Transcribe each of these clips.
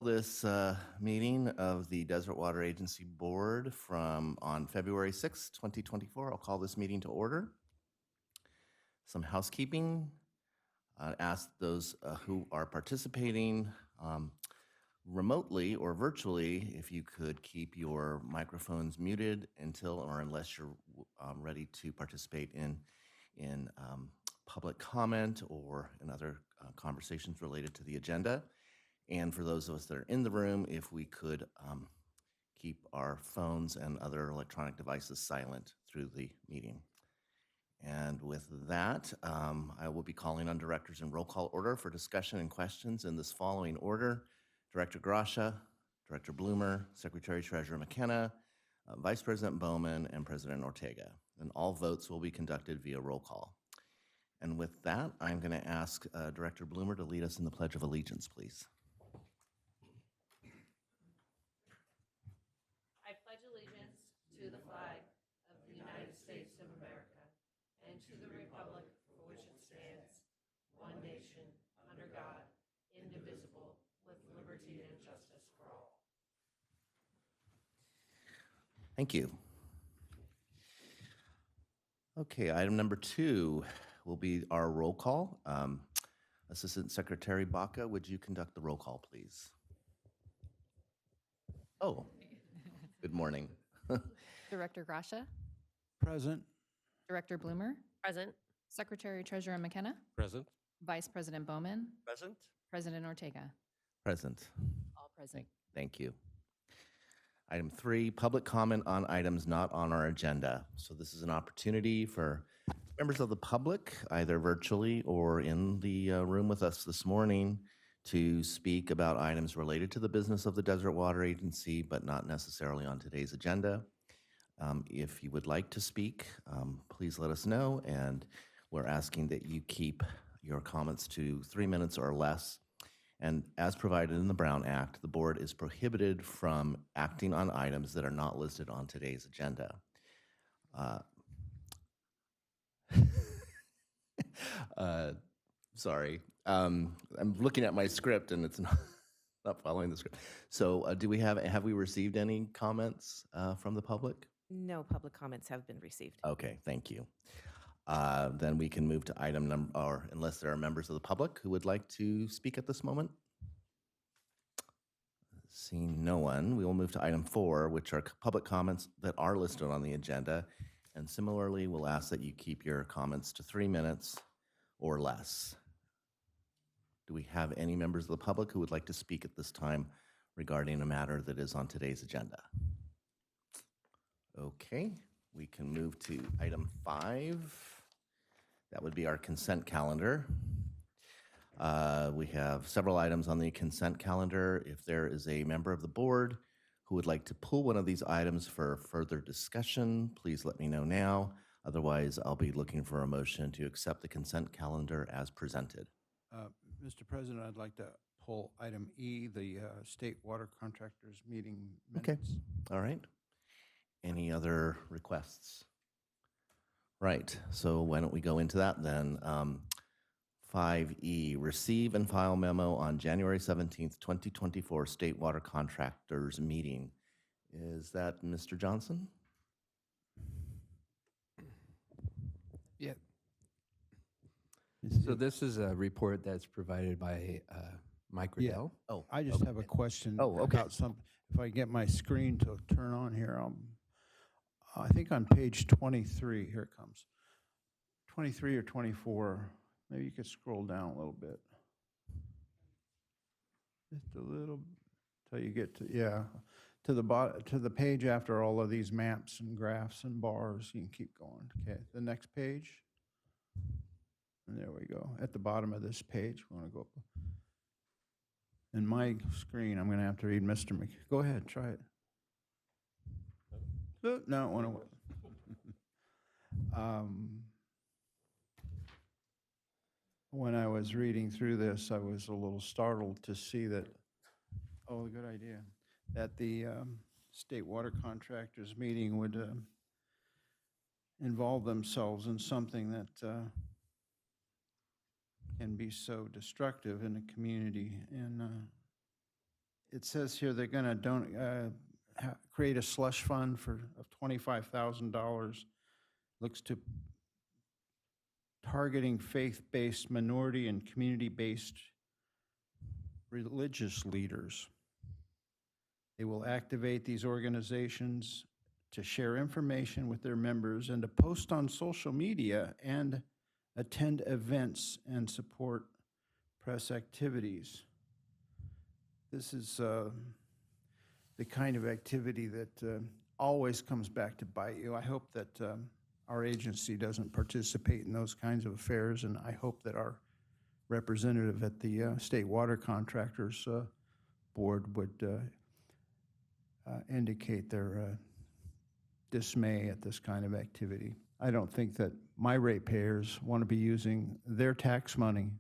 This meeting of the Desert Water Agency Board on February 6, 2024. I'll call this meeting to order. Some housekeeping. Ask those who are participating remotely or virtually if you could keep your microphones muted until or unless you're ready to participate in public comment or in other conversations related to the agenda. And for those of us that are in the room, if we could keep our phones and other electronic devices silent through the meeting. And with that, I will be calling on directors in roll call order for discussion and questions in this following order. Director Gracia, Director Bloomer, Secretary Treasurer McKenna, Vice President Bowman, and President Ortega. And all votes will be conducted via roll call. And with that, I'm going to ask Director Bloomer to lead us in the Pledge of Allegiance, please. I pledge allegiance to the flag of the United States of America and to the republic for which it stands, one nation, under God, indivisible, with liberty and justice for all. Thank you. Okay, item number 2 will be our roll call. Assistant Secretary Baca, would you conduct the roll call, please? Oh, good morning. Director Gracia, Present. Director Bloomer, Present. Secretary Treasurer McKenna, Present. Vice President Bowman, Present. President Ortega. Present. All present. Thank you. Item 3, public comment on items not on our agenda. So this is an opportunity for members of the public, either virtually or in the room with us this morning, to speak about items related to the business of the Desert Water Agency, but not necessarily on today's agenda. If you would like to speak, please let us know, and we're asking that you keep your comments to 3 minutes or less. And as provided in the Brown Act, the board is prohibited from acting on items that are not listed on today's agenda. Sorry, I'm looking at my script and it's not following the script. So have we received any comments from the public? No public comments have been received. Okay, thank you. Then we can move to item number, or unless there are members of the public who would like to speak at this moment. Seeing no one, we will move to item 4, which are public comments that are listed on the agenda. And similarly, we'll ask that you keep your comments to 3 minutes or less. Do we have any members of the public who would like to speak at this time regarding a matter that is on today's agenda? Okay, we can move to item 5. That would be our consent calendar. We have several items on the consent calendar. If there is a member of the board who would like to pull one of these items for further discussion, please let me know now. Otherwise, I'll be looking for a motion to accept the consent calendar as presented. Mr. President, I'd like to pull item E, the state water contractors meeting minutes. Okay, all right. Any other requests? Right, so why don't we go into that then? 5E, receive and file memo on January 17th, 2024 state water contractors meeting. Is that Mr. Johnson? Yeah. So this is a report that's provided by Mike Riddell. Oh, I just have a question Oh, okay. about something. If I get my screen to turn on here, I think on page 23, here it comes. 23 or 24, maybe you could scroll down a little bit. Just a little, till you get to, to the bottom, to the page after all of these maps and graphs and bars. You can keep going. Okay, the next page. And there we go. At the bottom of this page, we want to go up. In my screen, I'm going to have to read Mr. Mc. Go ahead, try it. No, it went away. When I was reading through this, I was a little startled to see that, oh, good idea, that the state water contractors meeting would involve themselves in something that can be so destructive in the community. And it says here they're going to create a slush fund of $25,000. Looks to targeting faith-based, minority, and community-based religious leaders. They will activate these organizations to share information with their members and to post on social media and attend events and support press activities. This is the kind of activity that always comes back to bite you. I hope that our agency doesn't participate in those kinds of affairs, and I hope that our representative at the State Water Contractors Board would indicate their dismay at this kind of activity. I don't think that my ratepayers want to be using their tax money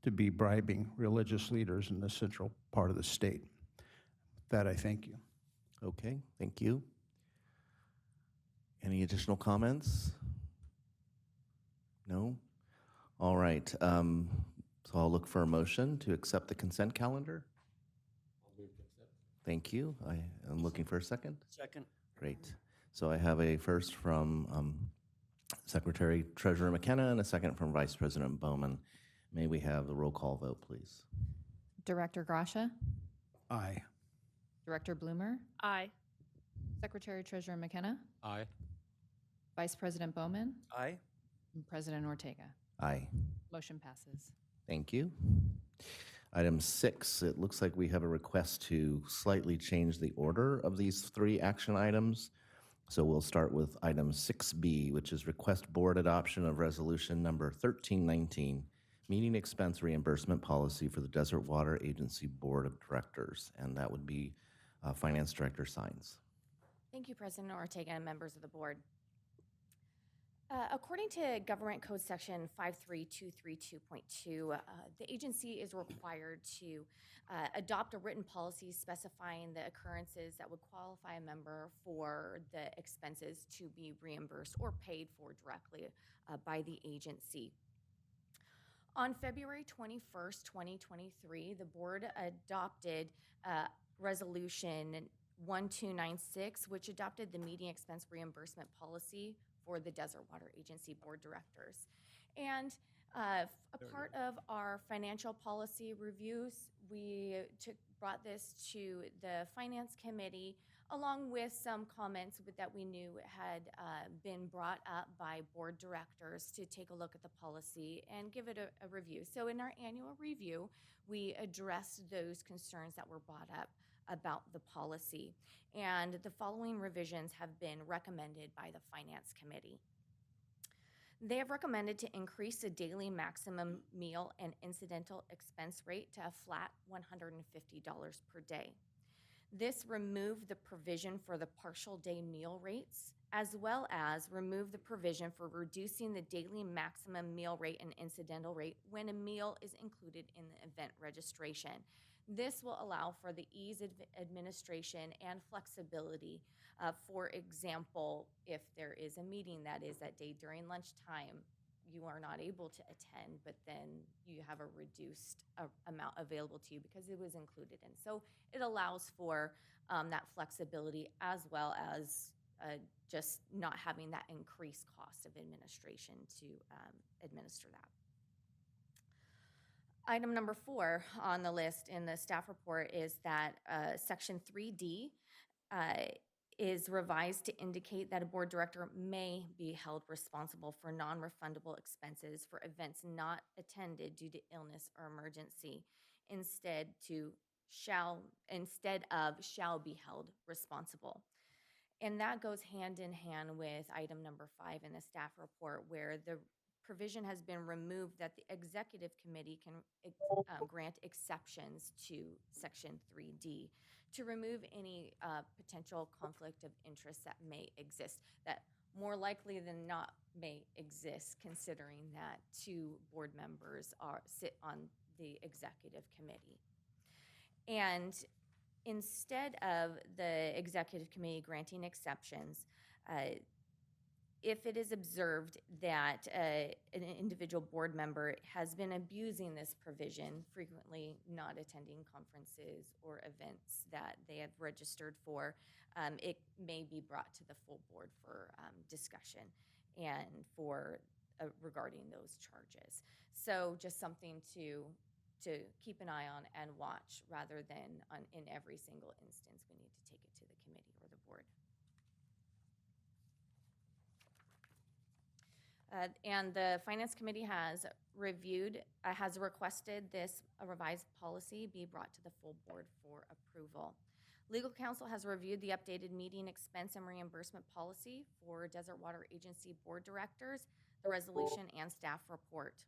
to be bribing religious leaders in the central part of the state. With that, I thank you. Okay, thank you. Any additional comments? No? All right. So I'll look for a motion to accept the consent calendar. Thank you. I am looking for a second. Second. Great. So I have a first from Secretary Treasurer McKenna and a second from Vice President Bowman. May we have the roll call vote, please? Director Grasha, Aye. Director Bloomer, Aye. Secretary Treasurer McKenna, Aye. Vice President Bowman, Aye. and President Ortega. Aye. Motion passes. Thank you. Item 6, it looks like we have a request to slightly change the order of these 3 action items. So we'll start with item 6B, which is request board adoption of resolution number 1319, meeting expense reimbursement policy for the Desert Water Agency Board of Directors. And that would be Finance Director Sines. Thank you, President Ortega and members of the board. According to Government Code Section 53232.2, the agency is required to adopt a written policy specifying the occurrences that would qualify a member for the expenses to be reimbursed or paid for directly by the agency. On February 21st, 2023, the board adopted Resolution 1296, which adopted the meeting expense reimbursement policy for the Desert Water Agency Board Directors. And a part of our financial policy reviews, we brought this to the Finance Committee along with some comments that we knew had been brought up by board directors to take a look at the policy and give it a review. So in our annual review, we addressed those concerns that were brought up about the policy. And the following revisions have been recommended by the Finance Committee. They have recommended to increase the daily maximum meal and incidental expense rate to a flat $150 per day. This removed the provision for the partial day meal rates, as well as remove the provision for reducing the daily maximum meal rate and incidental rate when a meal is included in the event registration. This will allow for the ease of administration and flexibility. For example, if there is a meeting that is that day during lunchtime, you are not able to attend, but then you have a reduced amount available to you because it was included in. So it allows for that flexibility as well as just not having that increased cost of administration to administer that. Item number 4 on the list in the staff report is that Section 3D is revised to indicate that a board director may be held responsible for non-refundable expenses for events not attended due to illness or emergency, instead of shall be held responsible. And that goes hand in hand with item number 5 in the staff report, where the provision has been removed that the executive committee can grant exceptions to Section 3D to remove any potential conflict of interest that may exist, that more likely than not may exist, considering that 2 board members sit on the executive committee. And instead of the executive committee granting exceptions, if it is observed that an individual board member has been abusing this provision, frequently not attending conferences or events that they have registered for, it may be brought to the full board for discussion and for regarding those charges. So just something to keep an eye on and watch, rather than in every single instance we need to take it to the committee or the board. And the Finance Committee has requested this revised policy be brought to the full board for approval. Legal Counsel has reviewed the updated meeting expense and reimbursement policy for Desert Water Agency Board Directors, the resolution, and staff report.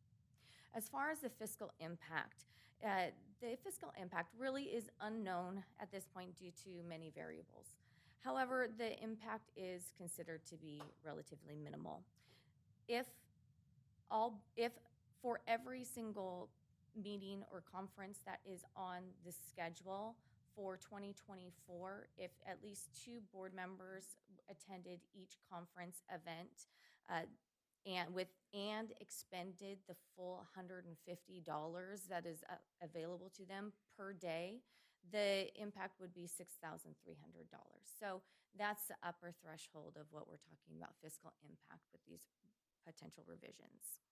As far as the fiscal impact really is unknown at this point due to many variables. However, the impact is considered to be relatively minimal. If for every single meeting or conference that is on the schedule for 2024, if at least 2 board members attended each conference event and expended the full $150 that is available to them per day, the impact would be $6,300. So that's the upper threshold of what we're talking about fiscal impact with these potential revisions.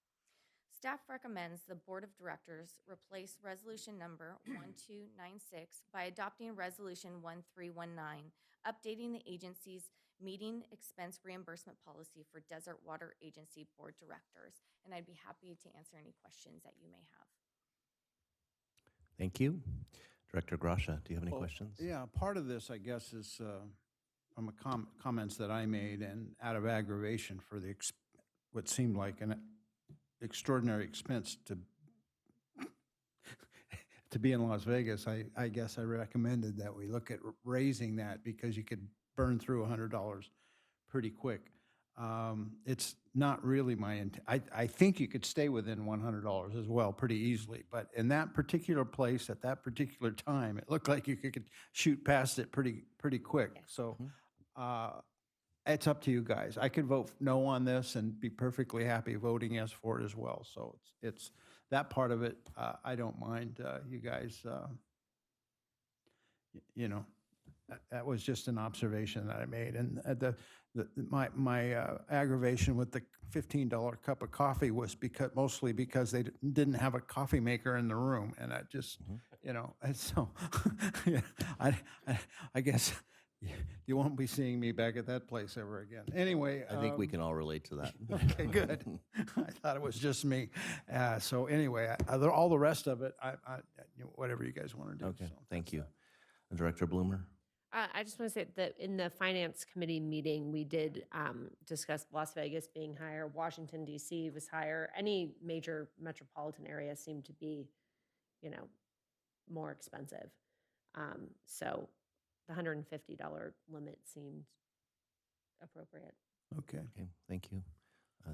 Staff recommends the Board of Directors replace Resolution Number 1296 by adopting Resolution 1319, updating the agency's meeting expense reimbursement policy for Desert Water Agency Board Directors. And I'd be happy to answer any questions that you may have. Thank you. Director Grasha, do you have any questions? Yeah, part of this, I guess, is from comments that I made, and out of aggravation for what seemed like an extraordinary expense to be in Las Vegas, I guess I recommended that we look at raising that, because you could burn through $100 pretty quick. It's not really my intent. I think you could stay within $100 as well pretty easily, but in that particular place at that particular time, it looked like you could shoot past it pretty quick. So it's up to you guys. I could vote no on this and be perfectly happy voting yes for it as well. So it's that part of it. I don't mind. You guys, that was just an observation that I made. And my aggravation with the $15 cup of coffee was mostly because they didn't have a coffee maker in the room, and I just, and so yeah, I guess you won't be seeing me back at that place ever again. Anyway, I think we can all relate to that. Okay, good. I thought it was just me. So anyway, all the rest of it, whatever you guys want to do. Okay, So thank you. Director Bloomer? I just want to say that in the Finance Committee meeting, we did discuss Las Vegas being higher, Washington, D.C. was higher. Any major metropolitan area seemed to be, more expensive. So the $150 limit seemed appropriate. Okay. Okay, thank you.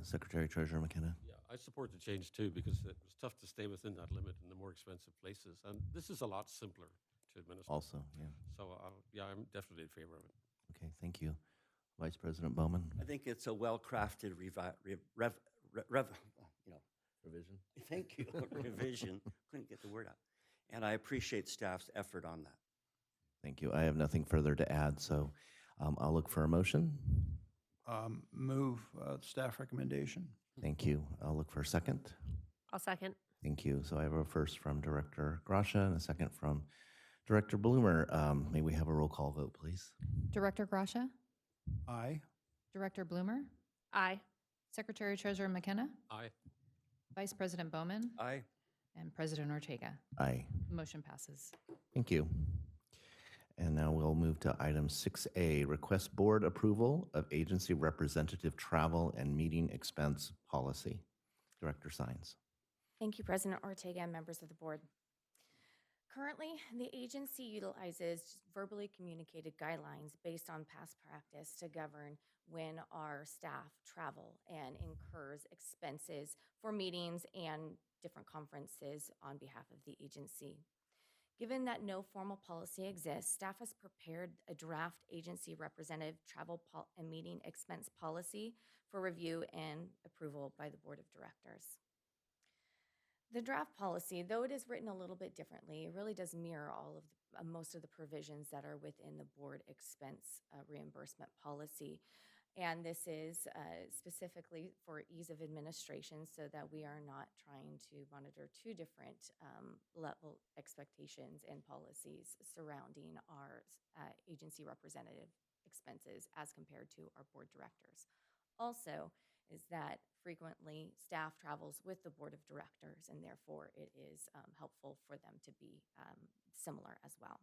Secretary Treasurer McKenna? Yeah, I support the change too, because it was tough to stay within that limit in the more expensive places. And this is a lot simpler to administer. Also, yeah. So, yeah, I'm definitely in favor of it. Okay, thank you. Vice President Bowman? I think it's a well-crafted Revision? thank you, revision. Couldn't get the word out. And I appreciate staff's effort on that. Thank you. I have nothing further to add, so I'll look for a motion. Move staff recommendation. Thank you. I'll look for a second. I'll second. Thank you. So I have a first from Director Grasha and a second from Director Bloomer. May we have a roll call vote, please? Director Grasha, Aye. Director Bloomer, Aye. Secretary Treasurer McKenna, Aye. Vice President Bowman, Aye. and President Ortega. Aye. Motion passes. Thank you. And now we'll move to item 6A, request board approval of agency representative travel and meeting expense policy. Director Sines. Thank you, President Ortega and members of the board. Currently, the agency utilizes verbally communicated guidelines based on past practice to govern when our staff travel and incurs expenses for meetings and different conferences on behalf of the agency. Given that no formal policy exists, staff has prepared a draft agency representative travel and meeting expense policy for review and approval by the Board of Directors. The draft policy, though it is written a little bit differently, it really does mirror all of most of the provisions that are within the board expense reimbursement policy. And this is specifically for ease of administration so that we are not trying to monitor two different level expectations and policies surrounding our agency representative expenses as compared to our board directors. Also, is that frequently staff travels with the board of directors, and therefore it is helpful for them to be similar as well.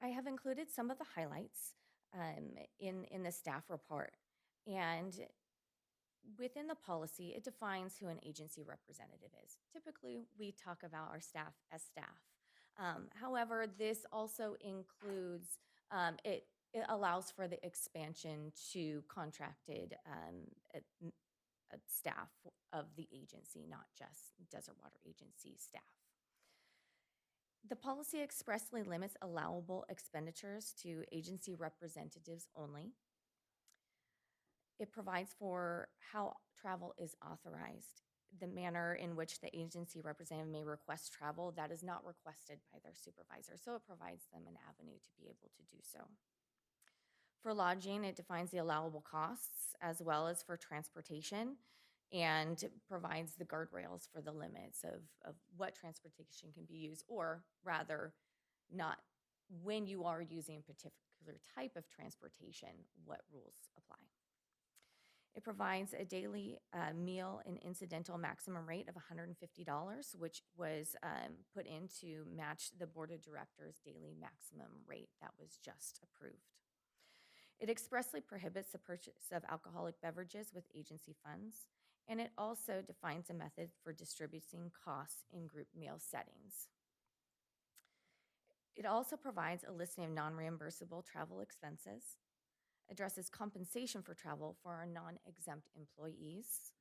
I have included some of the highlights in the staff report, and within the policy, it defines who an agency representative is. Typically, we talk about our staff as staff. However, this also includes, it allows for the expansion to contracted staff of the agency, not just Desert Water Agency staff. The policy expressly limits allowable expenditures to agency representatives only. It provides for how travel is authorized, the manner in which the agency representative may request travel that is not requested by their supervisor. So it provides them an avenue to be able to do so. For lodging, it defines the allowable costs as well as for transportation, and provides the guardrails for the limits of what transportation can be used, or rather, not when you are using a particular type of transportation, what rules apply. It provides a daily meal and incidental maximum rate of $150, which was put in to match the Board of Directors' daily maximum rate that was just approved. It expressly prohibits the purchase of alcoholic beverages with agency funds, and it also defines a method for distributing costs in group meal settings. It also provides a listing of non-reimbursable travel expenses, addresses compensation for travel for our non-exempt employees.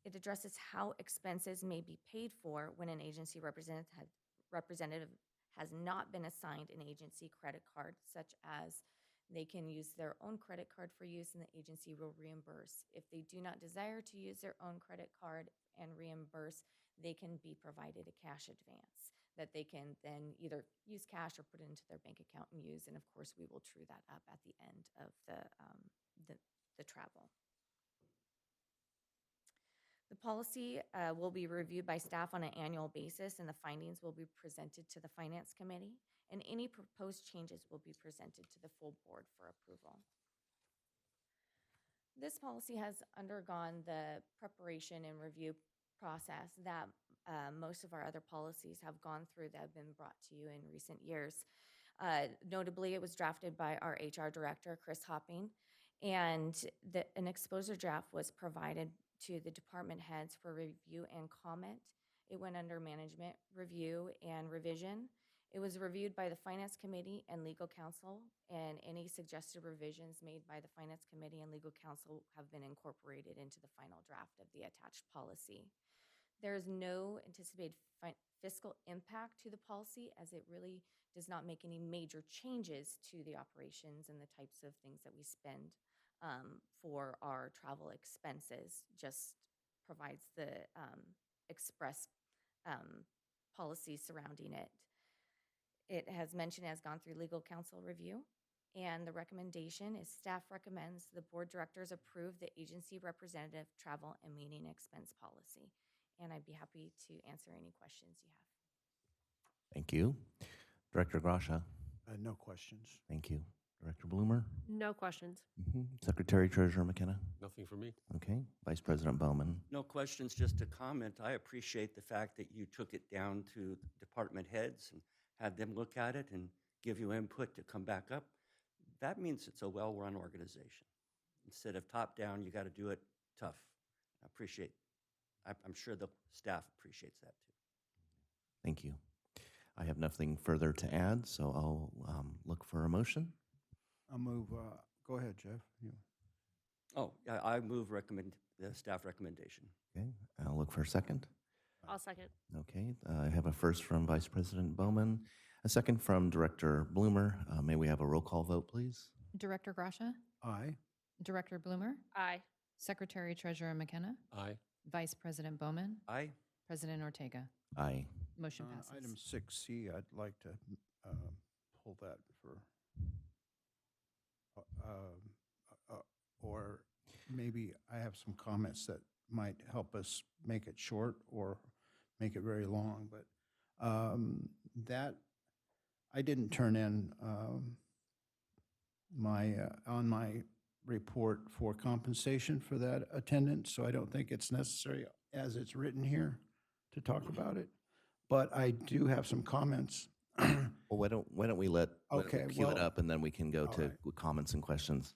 It addresses how expenses may be paid for when an agency representative has not been assigned an agency credit card, such as they can use their own credit card for use and the agency will reimburse. If they do not desire to use their own credit card and reimburse, they can be provided a cash advance that they can then either use cash or put it into their bank account and use. And of course, we will true that up at the end of the travel. The policy will be reviewed by staff on an annual basis, and the findings will be presented to the Finance Committee, and any proposed changes will be presented to the full board for approval. This policy has undergone the preparation and review process that most of our other policies have gone through that have been brought to you in recent years. Notably, it was drafted by our HR director, Chris Hopping, and an exposure draft was provided to the department heads for review and comment. It went under management review and revision. It was reviewed by the Finance Committee and Legal Counsel, and any suggested revisions made by the Finance Committee and Legal Counsel have been incorporated into the final draft of the attached policy. There is no anticipated fiscal impact to the policy, as it really does not make any major changes to the operations and the types of things that we spend for our travel expenses. Just provides the express policy surrounding it. It has mentioned it has gone through legal counsel review, and the recommendation is staff recommends the board directors approve the agency representative travel and meeting expense policy. And I'd be happy to answer any questions you have. Thank you. Director Grasha. No questions. Thank you. Director Bloomer. No questions. Secretary Treasurer McKenna. Nothing for me. Okay. Vice President Bowman. No questions, just a comment. I appreciate the fact that you took it down to department heads and had them look at it and give you input to come back up. That means it's a well-run organization. Instead of top down, you got to do it tough. I appreciate. I'm sure the staff appreciates that too. Thank you. I have nothing further to add, so I'll look for a motion. I'll move, go ahead, Jeff. Oh, I move the staff recommendation. Okay. I'll look for a second. I'll second. Okay, I have a first from Vice President Bowman, a second from Director Bloomer. May we have a roll call vote, please? Director Gracia, Aye. Director Bloomer, Aye. Secretary Treasurer McKenna, Aye. Vice President Bowman, Aye. President Ortega. Aye. Motion passes. Item 6C, I'd like to pull that for, or maybe I have some comments that might help us make it short or make it very long, but that, I didn't turn in on my report for compensation for that attendance, so I don't think it's necessary as it's written here to talk about it. But I do have some comments. Well, why don't we let Okay, cue it well, up, and then we can go all to right. comments and questions.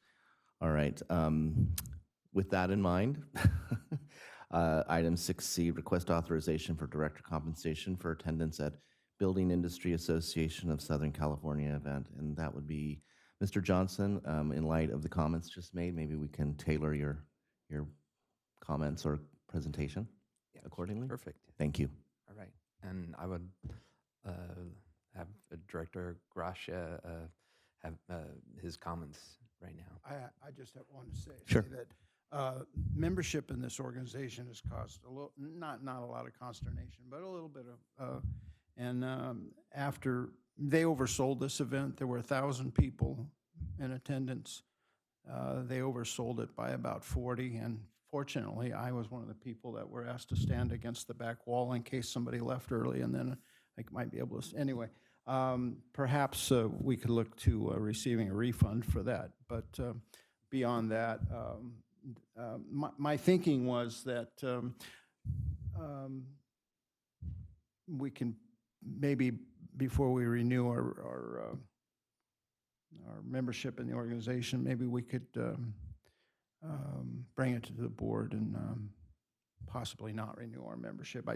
All right. With that in mind, item 6C, request authorization for director compensation for attendance at Building Industry Association of Southern California event, and that would be Mr. Johnson. In light of the comments just made, maybe we can tailor your comments or presentation accordingly. Perfect. Thank you. All right. And I would have Director Gracia have his comments right now. I just want to say Sure. that membership in this organization has caused a little, not a lot of consternation, but a little bit of, and after they oversold this event, there were 1,000 people in attendance. They oversold it by about 40, and fortunately, I was one of the people that were asked to stand against the back wall in case somebody left early, and then I might be able to, anyway. Perhaps we could look to receiving a refund for that, but beyond that, my thinking was that we can maybe, before we renew our membership in the organization, maybe we could bring it to the board and possibly not renew our membership.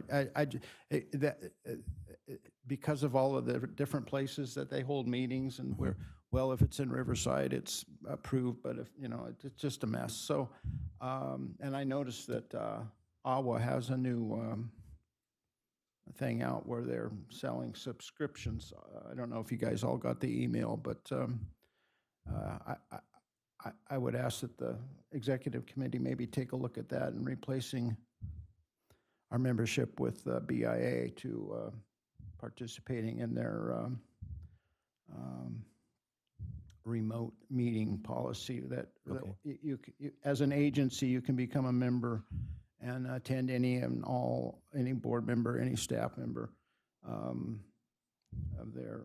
Because of all of the different places that they hold meetings, and where, well, if it's in Riverside, it's approved, but if, it's just a mess. So, and I noticed that AWA has a new thing out where they're selling subscriptions. I don't know if you guys all got the email, but I would ask that the executive committee maybe take a look at that and replacing our membership with BIA to participating in their remote meeting policy that, Okay. you, as an agency, you can become a member and attend any board member, any staff member of their,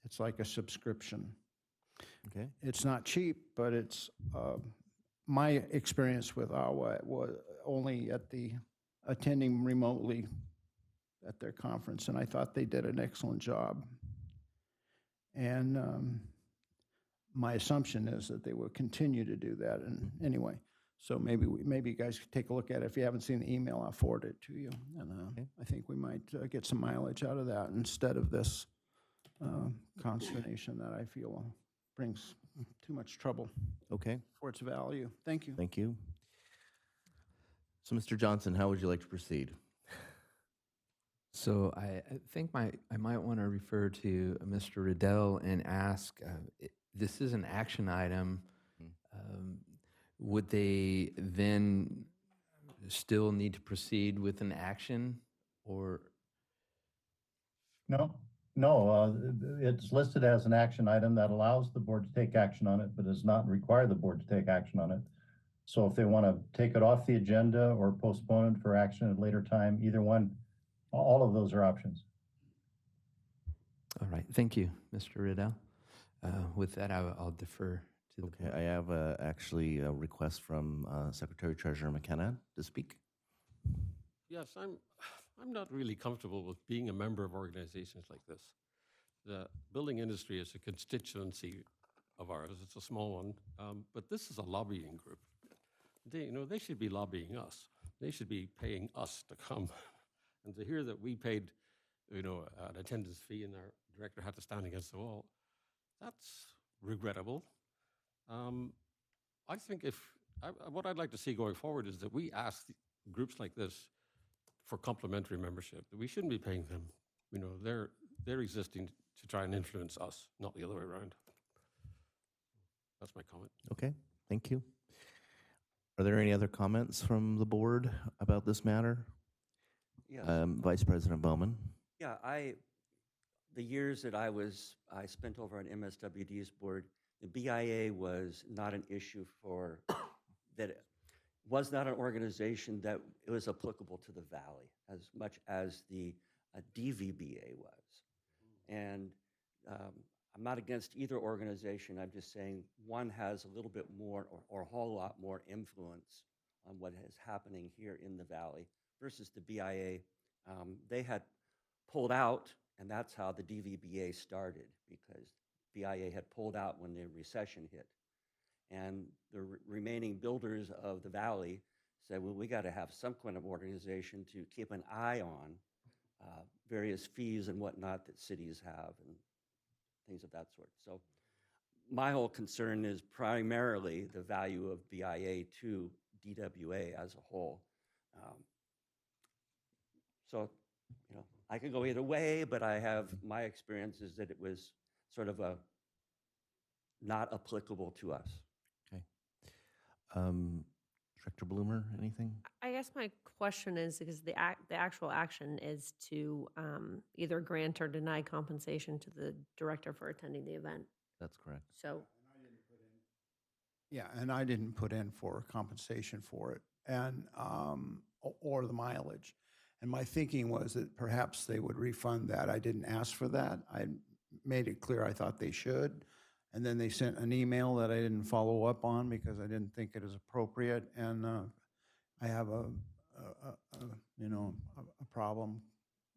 it's like a subscription. Okay. It's not cheap, but it's, my experience with AWA was only at the attending remotely at their conference, and I thought they did an excellent job. And my assumption is that they will continue to do that. And anyway, so maybe you guys could take a look at it. If you haven't seen the email, I'll forward it to you. And Okay. I think we might get some mileage out of that instead of this consternation that I feel brings too much trouble Okay. for its value. Thank you. Thank you. So, Mr. Johnson, how would you like to proceed? So I think I might want to refer to Mr. Riddell and ask, this is an action item. Would they then still need to proceed with an action, or? No, it's listed as an action item that allows the board to take action on it, but does not require the board to take action on it. So if they want to take it off the agenda or postpone it for action at a later time, either one, all of those are options. All right, thank you, Mr. Riddell. With that, I'll defer to the Okay, board. I have actually a request from Secretary Treasurer McKenna to speak. Yes, I'm not really comfortable with being a member of organizations like this. The building industry is a constituency of ours. It's a small one, but this is a lobbying group. They should be lobbying us. They should be paying us to come. And to hear that we paid, an attendance fee and our director had to stand against the wall, that's regrettable. I think what I'd like to see going forward is that we ask groups like this for complimentary membership. We shouldn't be paying them. You know, they're existing to try and influence us, not the other way around. That's my comment. Okay, thank you. Are there any other comments from the board about this matter? Yeah. Vice President Bowman? Yeah, the years that I spent over on MSWD's board, the BIA was not an issue that it was not an organization that it was applicable to the Valley as much as the DVBA was. And I'm not against either organization. I'm just saying one has a little bit more or a whole lot more influence on what is happening here in the Valley versus the BIA. They had pulled out, and that's how the DVBA started, because BIA had pulled out when the recession hit. And the remaining builders of the Valley said, well, we got to have some kind of organization to keep an eye on various fees and whatnot that cities have and things of that sort. So my whole concern is primarily the value of BIA to DWA as a whole. So, you know, I could go either way, but my experience is that it was sort of not applicable to us. Okay. Director Bloomer, anything? I guess my question is, because the actual action is to either grant or deny compensation to the director for attending the event. That's correct. So, Yeah, and I didn't put in for compensation for it, and or the mileage. And my thinking was that perhaps they would refund that. I didn't ask for that. I made it clear I thought they should. And then they sent an email that I didn't follow up on because I didn't think it was appropriate. And I have a problem.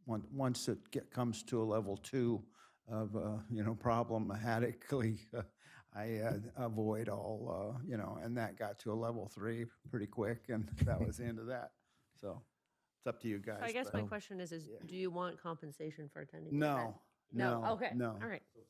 Once it comes to a level 2 of, problematically, I avoid all, and that got to a level 3 pretty quick, and that was the end of that. So it's up to you guys. I guess but- my question is do you want compensation for attending the No, event? no. Okay. No. All right. So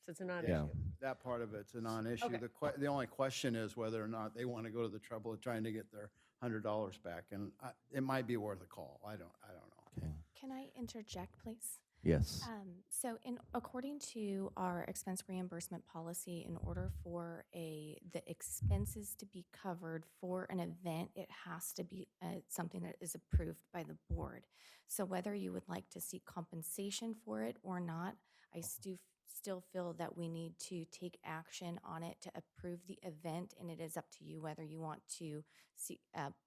it's a non-issue. Yeah. That part of it's a non-issue. Okay. The only question is whether or not they want to go to the trouble of trying to get their $100 back, and it might be worth a call. I don't know. Okay. Can I interject, please? Yes. So according to our expense reimbursement policy, in order for the expenses to be covered for an event, it has to be something that is approved by the board. So whether you would like to seek compensation for it or not, I still feel that we need to take action on it to approve the event, and it is up to you whether you want to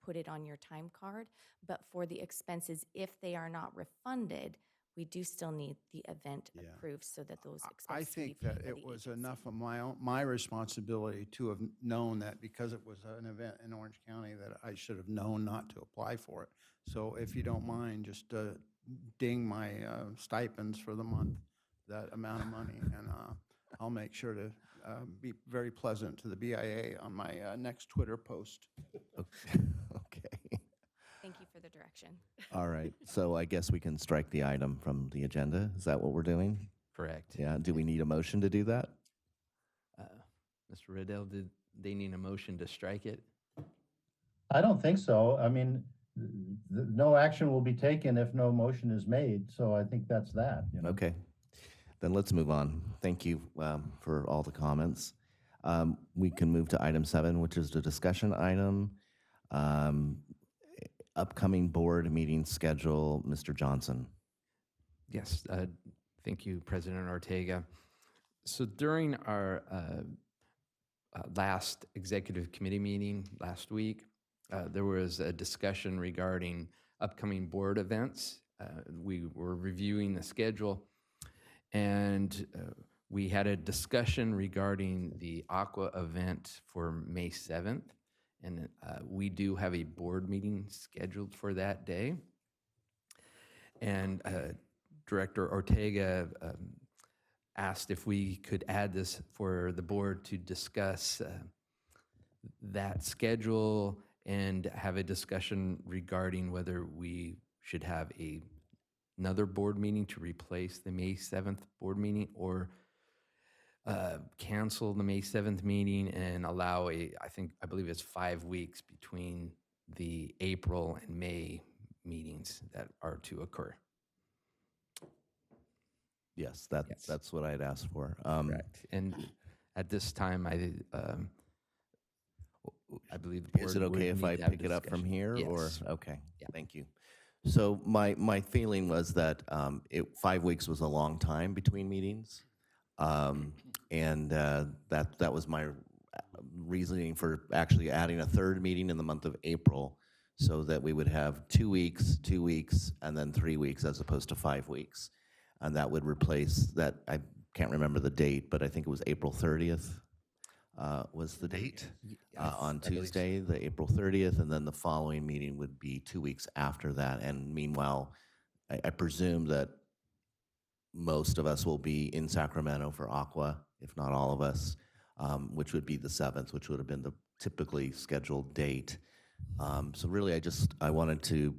put it on your time card. But for the expenses, if they are not refunded, we do still need the event Yeah. approved so that those I expenses can be think paid that by it the was agency. enough of my responsibility to have known that because it was an event in Orange County that I should have known not to apply for it. So if you don't mind, just ding my stipends for the month, that amount of money, and I'll make sure to be very pleasant to the BIA on my next Twitter post. Okay. Thank you for the direction. All right. So I guess we can strike the item from the agenda. Is that what we're doing? Correct. Yeah. Do we need a motion to do that? Mr. Riddell, did they need a motion to strike it? I don't think so. I mean, no action will be taken if no motion is made, so I think that's that. Okay. Then let's move on. Thank you for all the comments. We can move to item 7, which is the discussion item. Upcoming board meeting schedule, Mr. Johnson. Yes, thank you, President Ortega. So during our last executive committee meeting last week, there was a discussion regarding upcoming board events. We were reviewing the schedule, and we had a discussion regarding the Aqua event for May 7th. And we do have a board meeting scheduled for that day. And Director Ortega asked if we could add this for the board to discuss that schedule and have a discussion regarding whether we should have another board meeting to replace the May 7th board meeting, or cancel the May 7th meeting and allow I believe it's 5 weeks between the April and May meetings that are to occur. Yes, Yes. that's what I had asked for. Correct. And at this time, I believe the board Is it okay would if need I to have pick it up from discussion. here? Or Yes. okay, Yeah. thank you. So my feeling was that 5 weeks was a long time between meetings, and that was my reasoning for actually adding a third meeting in the month of April, so that we would have 2 weeks, 2 weeks, and then 3 weeks as opposed to 5 weeks, and that would replace that. I can't remember the date, but I think it was April 30th. Was the date on I believe so. Tuesday, the April 30th, and then the following meeting would be 2 weeks after that. And meanwhile, I presume that most of us will be in Sacramento for Aqua, if not all of us, which would be the 7th, which would have been the typically scheduled date. So really, I wanted to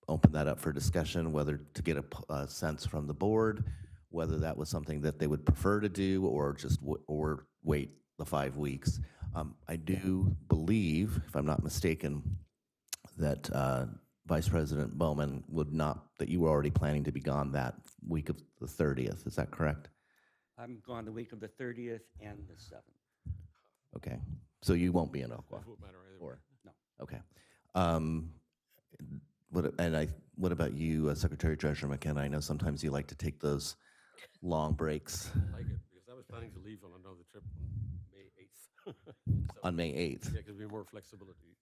open that up for discussion, whether to get a sense from the board, whether that was something that they would prefer to do, or just or wait the 5 weeks. I do believe, if I'm not mistaken, that Vice President Bowman that you were already planning to be gone that week of the 30th. Is that correct? I'm gone the week of the 30th and the 7th. Okay. So you won't be in Oakwa? It won't matter either way. Or, No. okay. What about you, Secretary Treasurer McKenna? I know sometimes you like to take those long breaks I like it, because I was planning to leave on another trip on May 8th. So, on May 8th. yeah, because we have more flexibility.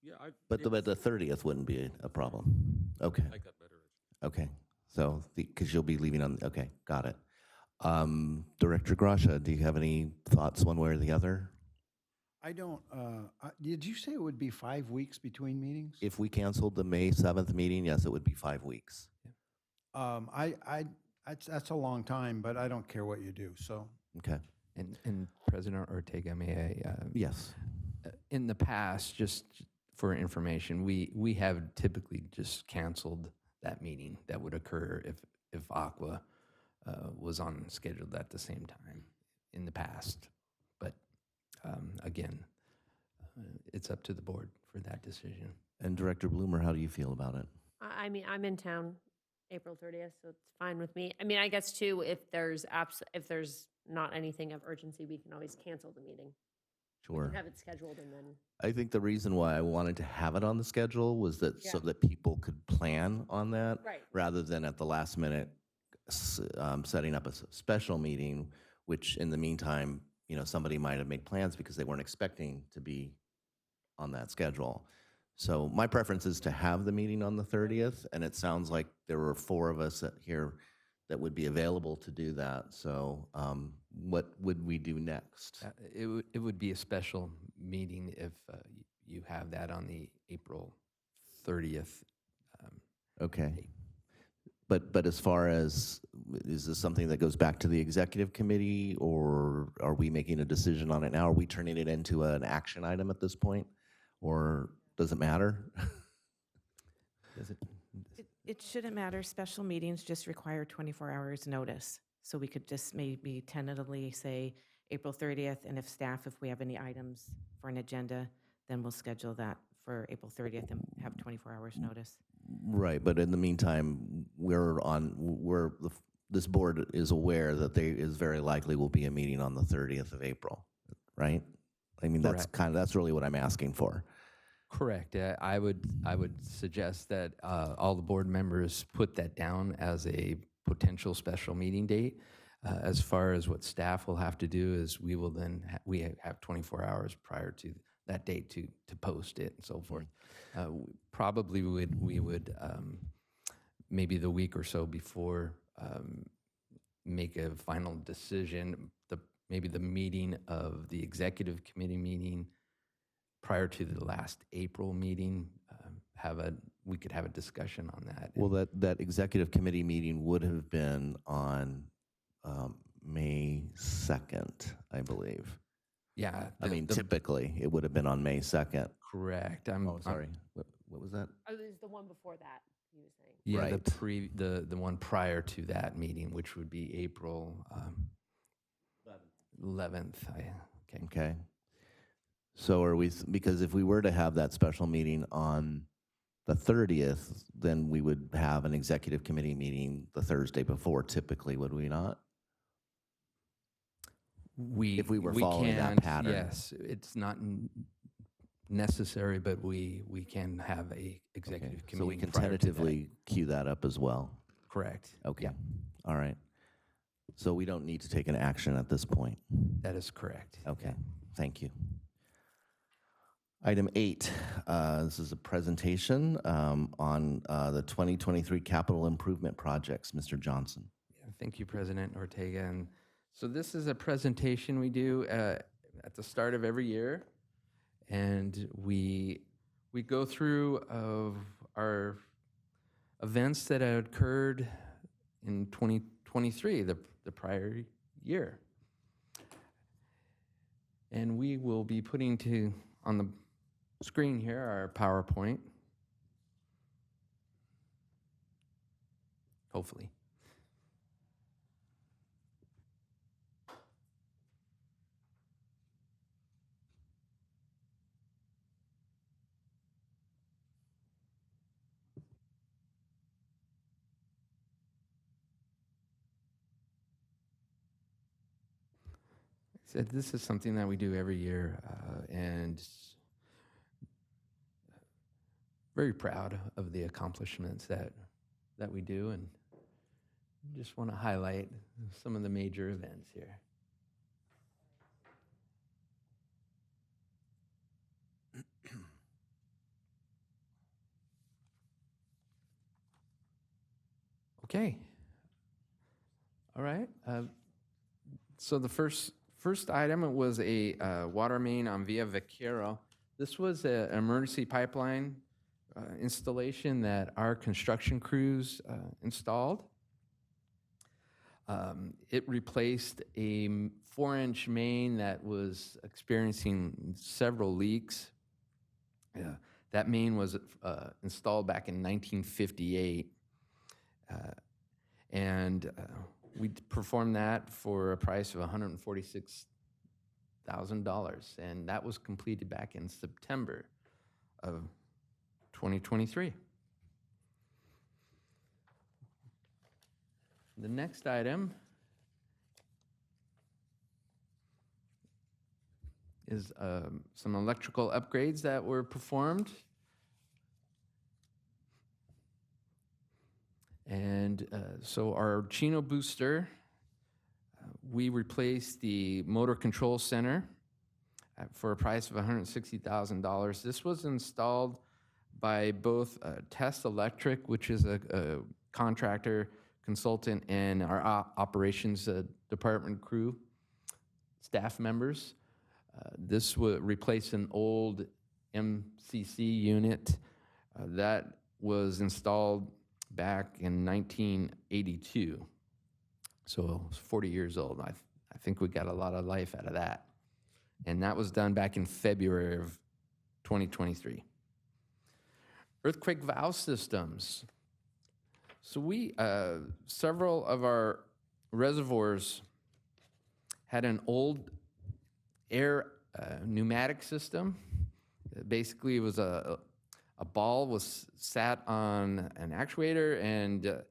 Yeah, But the 30th wouldn't be a problem. Okay. I like that better. Okay. So because you'll be leaving on. Okay, got it. Director Grasha, do you have any thoughts one way or the other? I don't, did you say it would be 5 weeks between meetings? If we canceled the May 7th meeting, yes, it would be 5 weeks. That's a long time, but I don't care what you do, so. Okay. And President Ortega, may I? Yes. In the past, just for information, we have typically just canceled that meeting that would occur if Aqua was on scheduled at the same time in the past. But again, it's up to the board for that decision. And Director Bloomer, how do you feel about it? I mean, I'm in town April 30th, so it's fine with me. I mean, I guess too, if there's not anything of urgency, we can always cancel the meeting. We Sure. can have it scheduled and then. I think the reason why I wanted to have it on the schedule was that so Yeah. that people could plan on that, Right. rather than at the last minute setting up a special meeting, which in the meantime, somebody might have made plans because they weren't expecting to be on that schedule. So my preference is to have the meeting on the 30th, and it sounds like there were 4 of us here that would be available to do that. So what would we do next? It would be a special meeting if you have that on the April 30th. Okay. But as far as, is this something that goes back to the executive committee, or are we making a decision on it now? Are we turning it into an action item at this point, or does it matter? Does it? It shouldn't matter. Special meetings just require 24 hours notice. So we could just maybe tentatively say April 30th, and if we have any items for an agenda, then we'll schedule that for April 30th and have 24 hours notice. Right, but in the meantime, this board is aware that there is very likely will be a meeting on the 30th of April, right? I mean, that's really what I'm asking for. Correct. I would suggest that all the board members put that down as a potential special meeting date. As far as what staff will have to do is we will then we have 24 hours prior to that date to post it and so forth. Probably we would maybe the week or so before make a final decision. Maybe the meeting of the executive committee meeting prior to the last April meeting, we could have a discussion on that. Well, that executive committee meeting would have been on May 2nd, I believe. Yeah. I mean, typically, it would have been on May 2nd. Correct. Oh, sorry. What was that? Oh, there's the one before that, you were saying. Yeah, Right. the one prior to that meeting, which would be April 11th. Okay. Okay. So are we, because if we were to have that special meeting on the 30th, then we would have an executive committee meeting the Thursday before typically, would we not? If we were following that can't, pattern. yes, it's not necessary, but we can have a executive Okay, committee. so we can prior to that. tentatively queue that up as well. Correct. Okay, Yeah, all right. So we don't need to take an action at this point. that is correct. Okay, thank you. Item 8, this is a presentation on the 2023 capital improvement projects. Mr. Johnson. Yeah, thank you, President Ortega. And so this is a presentation we do at the start of every year, and we go through of our events that had occurred in 2023, the prior year. And we will be putting on the screen here our PowerPoint, hopefully. Said this is something that we do every year, and very proud of the accomplishments that we do, and just want to highlight some of the major events here. Okay. All right. So the first item was a water main on Via Vaquero. This was an emergency pipeline installation that our construction crews installed. It replaced a 4-inch main that was experiencing several leaks. That main was installed back in 1958. And we performed that for a price of $146,000, and that was completed back in September of 2023. The next item is some electrical upgrades that were performed. And so our Chino booster, we replaced the motor control center for a price of $160,000. This was installed by both Test Electric, which is a contractor, consultant, and our operations department crew, staff members. This would replace an old MCC unit that was installed back in 1982. So it's 40 years old. I think we got a lot of life out of that. And that was done back in February of 2023. Earthquake valve systems. So we, several of our reservoirs had an old air pneumatic system. Basically, it was a ball was sat on an actuator, and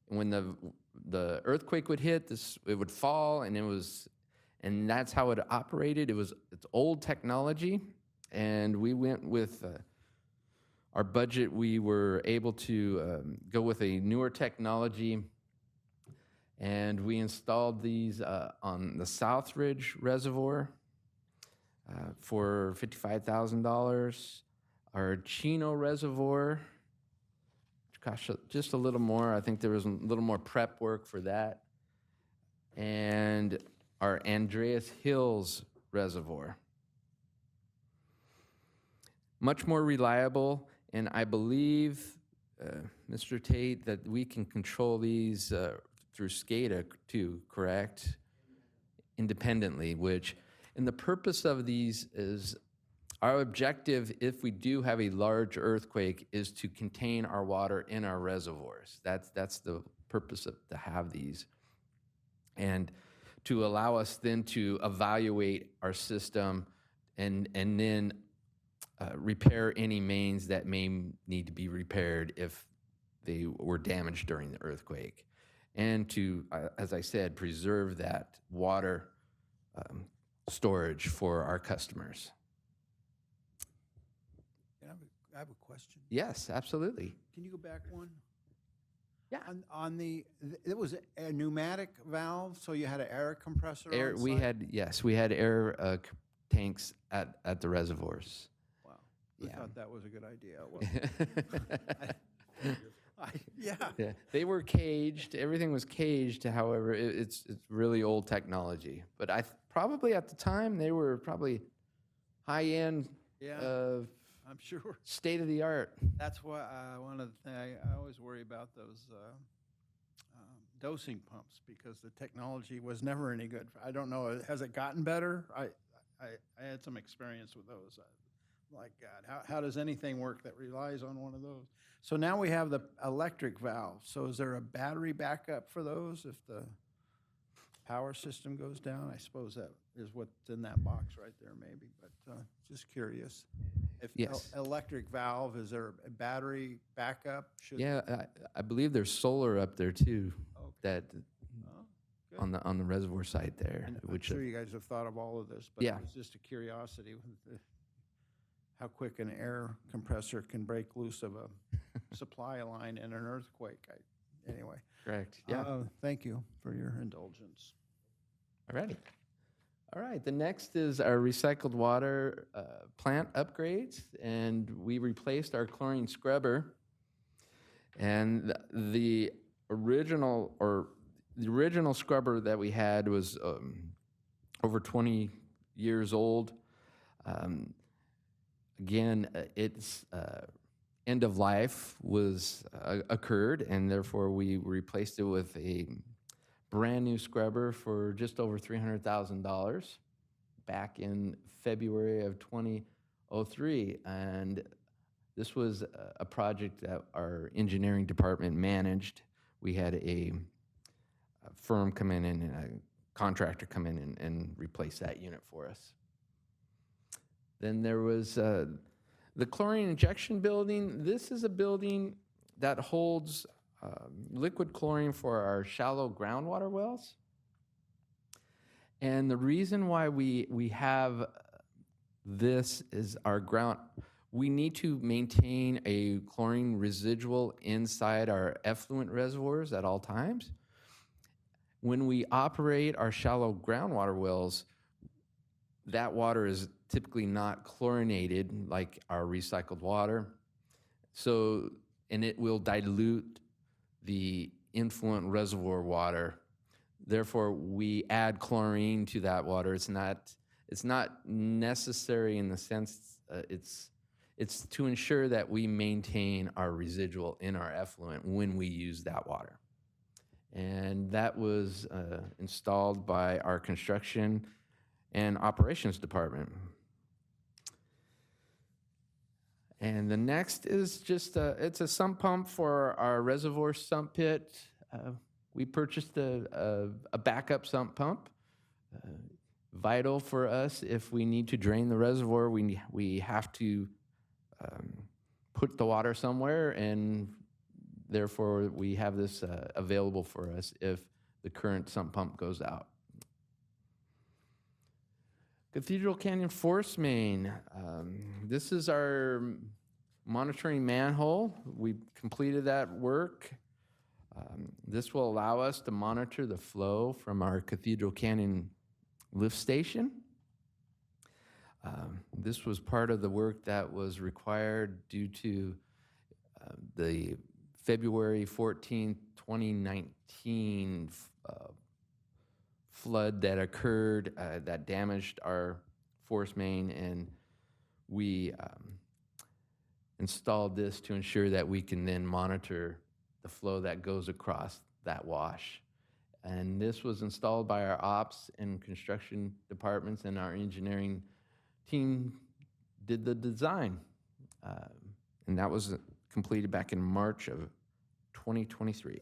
when the earthquake would hit, it would fall, and that's how it operated. It's old technology, and we went with our budget. We were able to go with a newer technology, and we installed these on the Southridge Reservoir for $55,000. Our Chino Reservoir, which cost just a little more. I think there was a little more prep work for that. And our Andreas Hills Reservoir. Much more reliable, and I believe, Mr. Tate, that we can control these through SCADA too, correct? Independently, and the purpose of these is our objective, if we do have a large earthquake, is to contain our water in our reservoirs. That's the purpose to have these. And to allow us then to evaluate our system and then repair any mains that may need to be repaired if they were damaged during the earthquake, and to, as I said, preserve that water storage for our customers. I have a question. Yes, absolutely. Can you go back one? Yeah. On the, it was a pneumatic valve, so you had an air compressor Air, on we site? had, yes, we had air tanks at the reservoirs. Wow. We Yeah. thought that was a good idea. Well, yeah. Yeah, they were caged. Everything was caged. However, it's really old technology. But probably at the time they were probably high end, Yeah, I'm sure. state of the art. That's why one of the things I always worry about those dosing pumps, because the technology was never any good. I don't know, has it gotten better? I had some experience with those. Like, God, how does anything work that relies on one of those? So now we have the electric valve. So is there a battery backup for those if the power system goes down? I suppose that is what's in that box right there maybe, but just curious. If Yes. Electric valve, is there a battery backup? Yeah, I believe there's solar up there too. Okay. That Oh, good. on the reservoir site there, And I'm which sure you guys have thought of all of this, but Yeah. it was just a curiosity with how quick an air compressor can break loose of a supply line in an earthquake. Anyway. correct. Yeah. Thank you for your indulgence. Alrighty. All right, the next is our recycled water plant upgrades, and we replaced our chlorine scrubber. And the original scrubber that we had was over 20 years old. Again, its end of life was occurred, and therefore we replaced it with a brand new scrubber for just over $300,000 back in February of 2003. And this was a project that our engineering department managed. We had a firm come in and a contractor come in and replace that unit for us. Then there was the chlorine injection building. This is a building that holds liquid chlorine for our shallow groundwater wells. And the reason why we have this is we need to maintain a chlorine residual inside our effluent reservoirs at all times. When we operate our shallow groundwater wells, that water is typically not chlorinated like our recycled water. So, and it will dilute the influent reservoir water. Therefore, we add chlorine to that water. It's not necessary in the sense it's to ensure that we maintain our residual in our effluent when we use that water. And that was installed by our construction and operations department. And the next is just it's a sump pump for our reservoir sump pit. We purchased a backup sump pump, vital for us if we need to drain the reservoir. We have to put the water somewhere, and therefore we have this available for us if the current sump pump goes out. Cathedral Canyon Force Main. This is our monitoring manhole. We completed that work. This will allow us to monitor the flow from our Cathedral Canyon lift station. This was part of the work that was required due to the February 14, 2019 flood that occurred that damaged our force main, and we installed this to ensure that we can then monitor the flow that goes across that wash. And this was installed by our ops and construction departments, and our engineering team did the design. And that was completed back in March of 2023.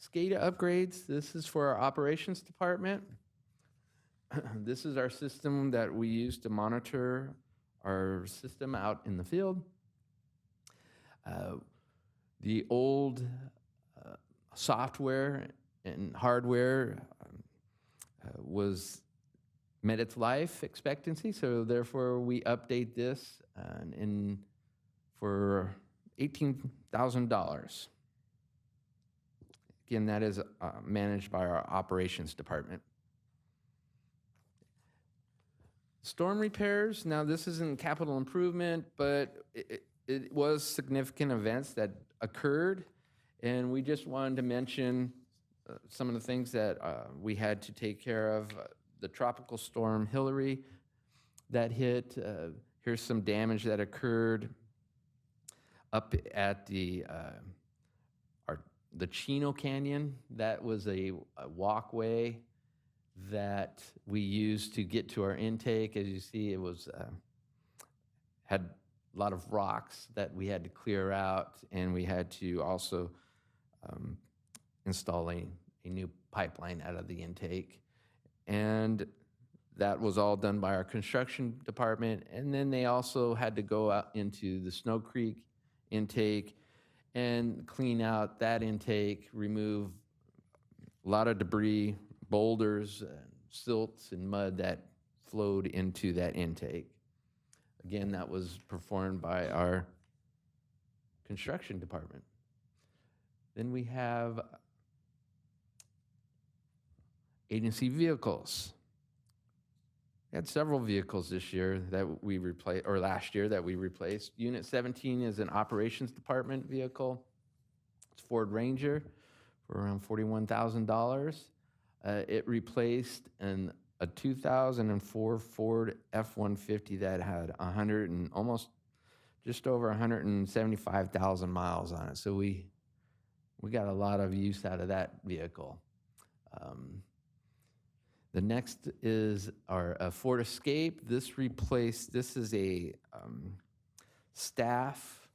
SCADA upgrades, this is for our operations department. This is our system that we use to monitor our system out in the field. The old software and hardware met its life expectancy, so therefore we update this for $18,000. Again, that is managed by our operations department. Storm repairs, now this isn't capital improvement, but it was significant events that occurred, and we just wanted to mention some of the things that we had to take care of. The tropical storm Hillary that hit, here's some damage that occurred up at the Chino Canyon. That was a walkway that we used to get to our intake. As you see, it was had a lot of rocks that we had to clear out, and we had to also install a new pipeline out of the intake. And that was all done by our construction department. And then they also had to go out into the Snow Creek intake and clean out that intake, remove a lot of debris, boulders, silts, and mud that flowed into that intake. Again, that was performed by our construction department. Then we have agency vehicles. We had several vehicles this year that we replaced, or last year that we replaced. Unit 17 is an operations department vehicle. It's Ford Ranger for around $41,000. It replaced a 2004 Ford F-150 that had just over 175,000 miles on it. So we got a lot of use out of that vehicle. The next is our Ford Escape. This is a staff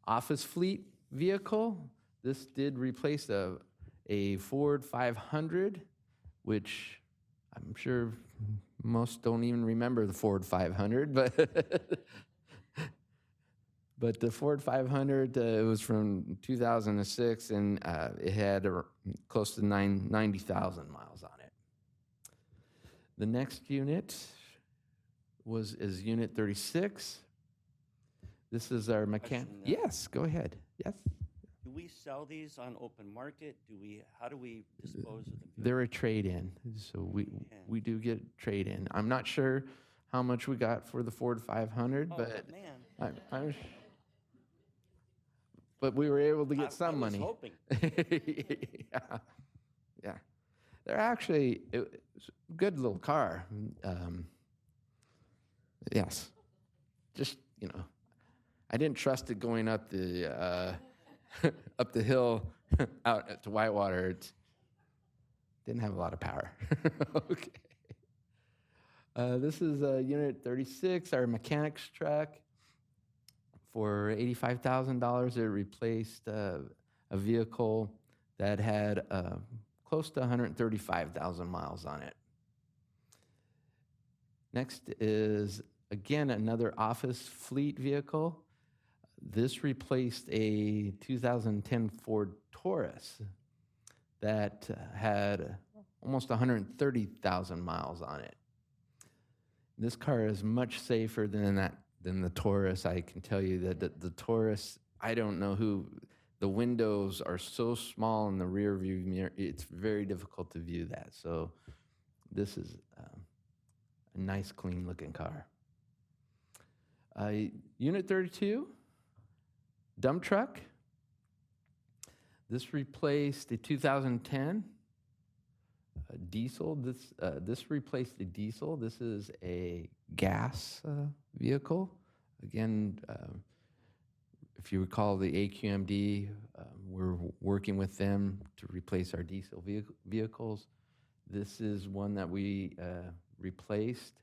office fleet vehicle. This did replace a Ford 500, which I'm sure most don't even remember the Ford 500, but the Ford 500, it was from 2006, and it had close to 90,000 miles on it. The next unit is Unit 36. This is our mechanic. Yes, go ahead. Yes. Do we sell these on open market? How do we dispose of them? They're a trade-in, so we do get trade-in. I'm not sure how much we got for the Ford 500, but man. but we were able to get some money. I was hoping. Yeah. They're actually a good little car. Yes. Just, I didn't trust it going up the up the hill out to Whitewater. It didn't have a lot of power. Okay. This is Unit 36, our mechanics truck. For $85,000, it replaced a vehicle that had close to 135,000 miles on it. Next is, again, another office fleet vehicle. This replaced a 2010 Ford Taurus that had almost 130,000 miles on it. This car is much safer than the Taurus. I can tell you that the Taurus, I don't know the windows are so small in the rear view mirror, it's very difficult to view that. So this is a nice, clean looking car. Unit 32, dump truck. This replaced a 2010 diesel. This replaced the diesel. This is a gas vehicle. Again, if you recall the AQMD, we're working with them to replace our diesel vehicles. This is one that we replaced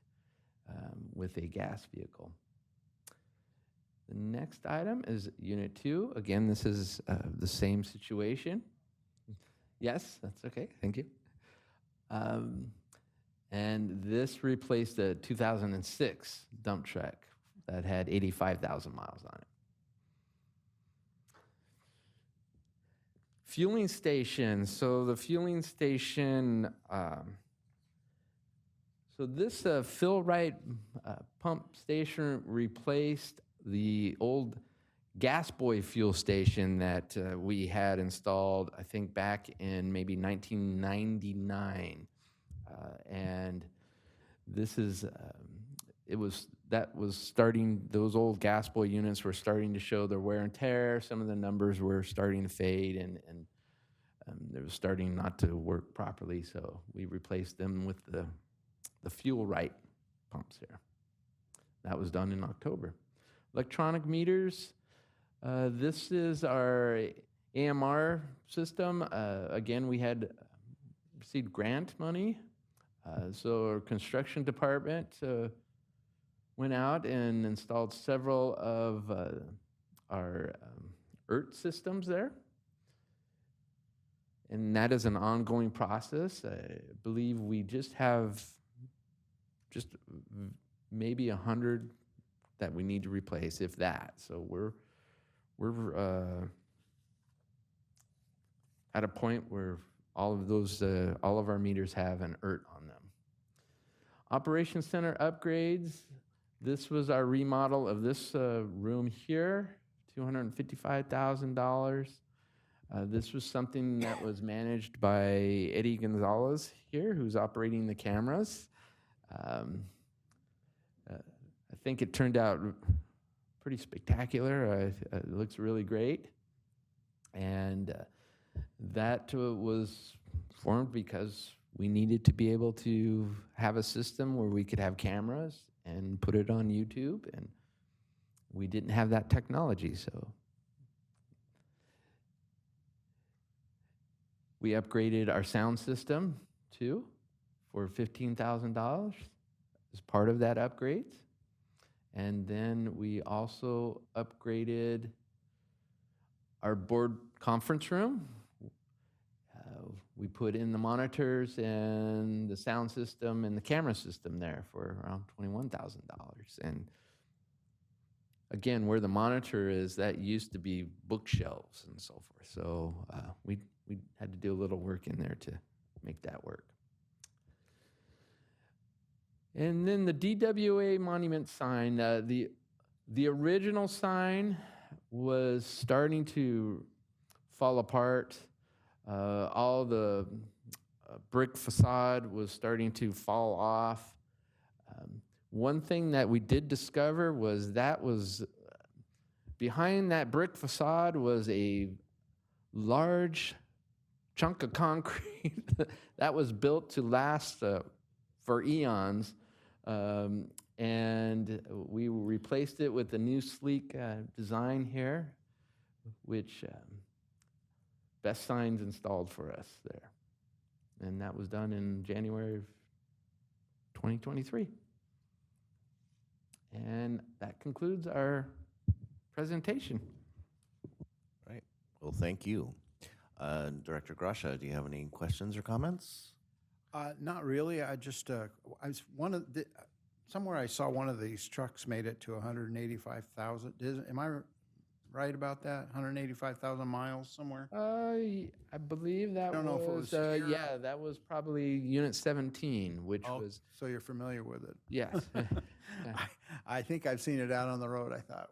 with a gas vehicle. The next item is Unit 2. Again, this is the same situation. Yes, that's okay. Thank you. And this replaced a 2006 dump truck that had 85,000 miles on it. Fueling station. So the fueling station, so this Fill Right pump station replaced the old Gas Boy fuel station that we had installed, I think, back in maybe 1999. And this is, that was starting, those old Gas Boy units were starting to show their wear and tear. Some of the numbers were starting to fade, and they were starting not to work properly. So we replaced them with the Fuel Right pumps here. That was done in October. Electronic meters. This is our AMR system. Again, we had received grant money. So our construction department went out and installed several of our ERT systems there. And that is an ongoing process. I believe we just have maybe 100 that we need to replace, if that. So we're at a point where all of our meters have an ERT on them. Operations Center upgrades. This was our remodel of this room here, $255,000. This was something that was managed by Eddie Gonzalez here, who's operating the cameras. I think it turned out pretty spectacular. It looks really great. And that was formed because we needed to be able to have a system where we could have cameras and put it on YouTube, and we didn't have that technology. So we upgraded our sound system too for $15,000 as part of that upgrade. And then we also upgraded our board conference room. We put in the monitors and the sound system and the camera system there for around $21,000. And again, where the monitor is, that used to be bookshelves and so forth. So we had to do a little work in there to make that work. And then the DWA monument sign, the original sign was starting to fall apart. All the brick facade was starting to fall off. One thing that we did discover was behind that brick facade was a large chunk of concrete that was built to last for eons. And we replaced it with a new sleek design here, which Best Signs installed for us there. And that was done in January of 2023. And that concludes our presentation. Right. Well, thank you. Director Grasha, do you have any questions or comments? Not really. I just, somewhere I saw one of these trucks made it to 185,000. Am I right about that? 185,000 miles somewhere? I believe that I don't know if it was here. yeah, that was probably Unit 17, which was, So you're familiar with it? yes. I think I've seen it out on the road. I thought,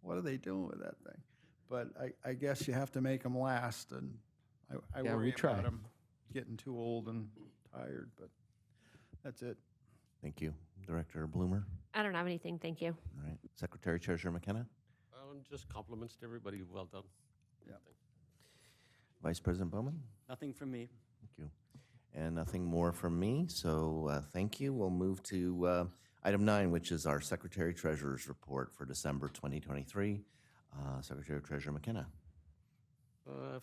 what are they doing with that thing? But I guess you have to make them last, and I Yeah, worry we try. about them getting too old and tired, but that's it. Thank you. Director Bloomer? I don't have anything, thank you. All right. Secretary Treasurer McKenna? Just compliments to everybody. Well done. Yeah. Vice President Bowman? Nothing from me. Thank you. And nothing more from me, so thank you. We'll move to item 9, which is our Secretary Treasurer's report for December 2023. Secretary Treasurer McKenna.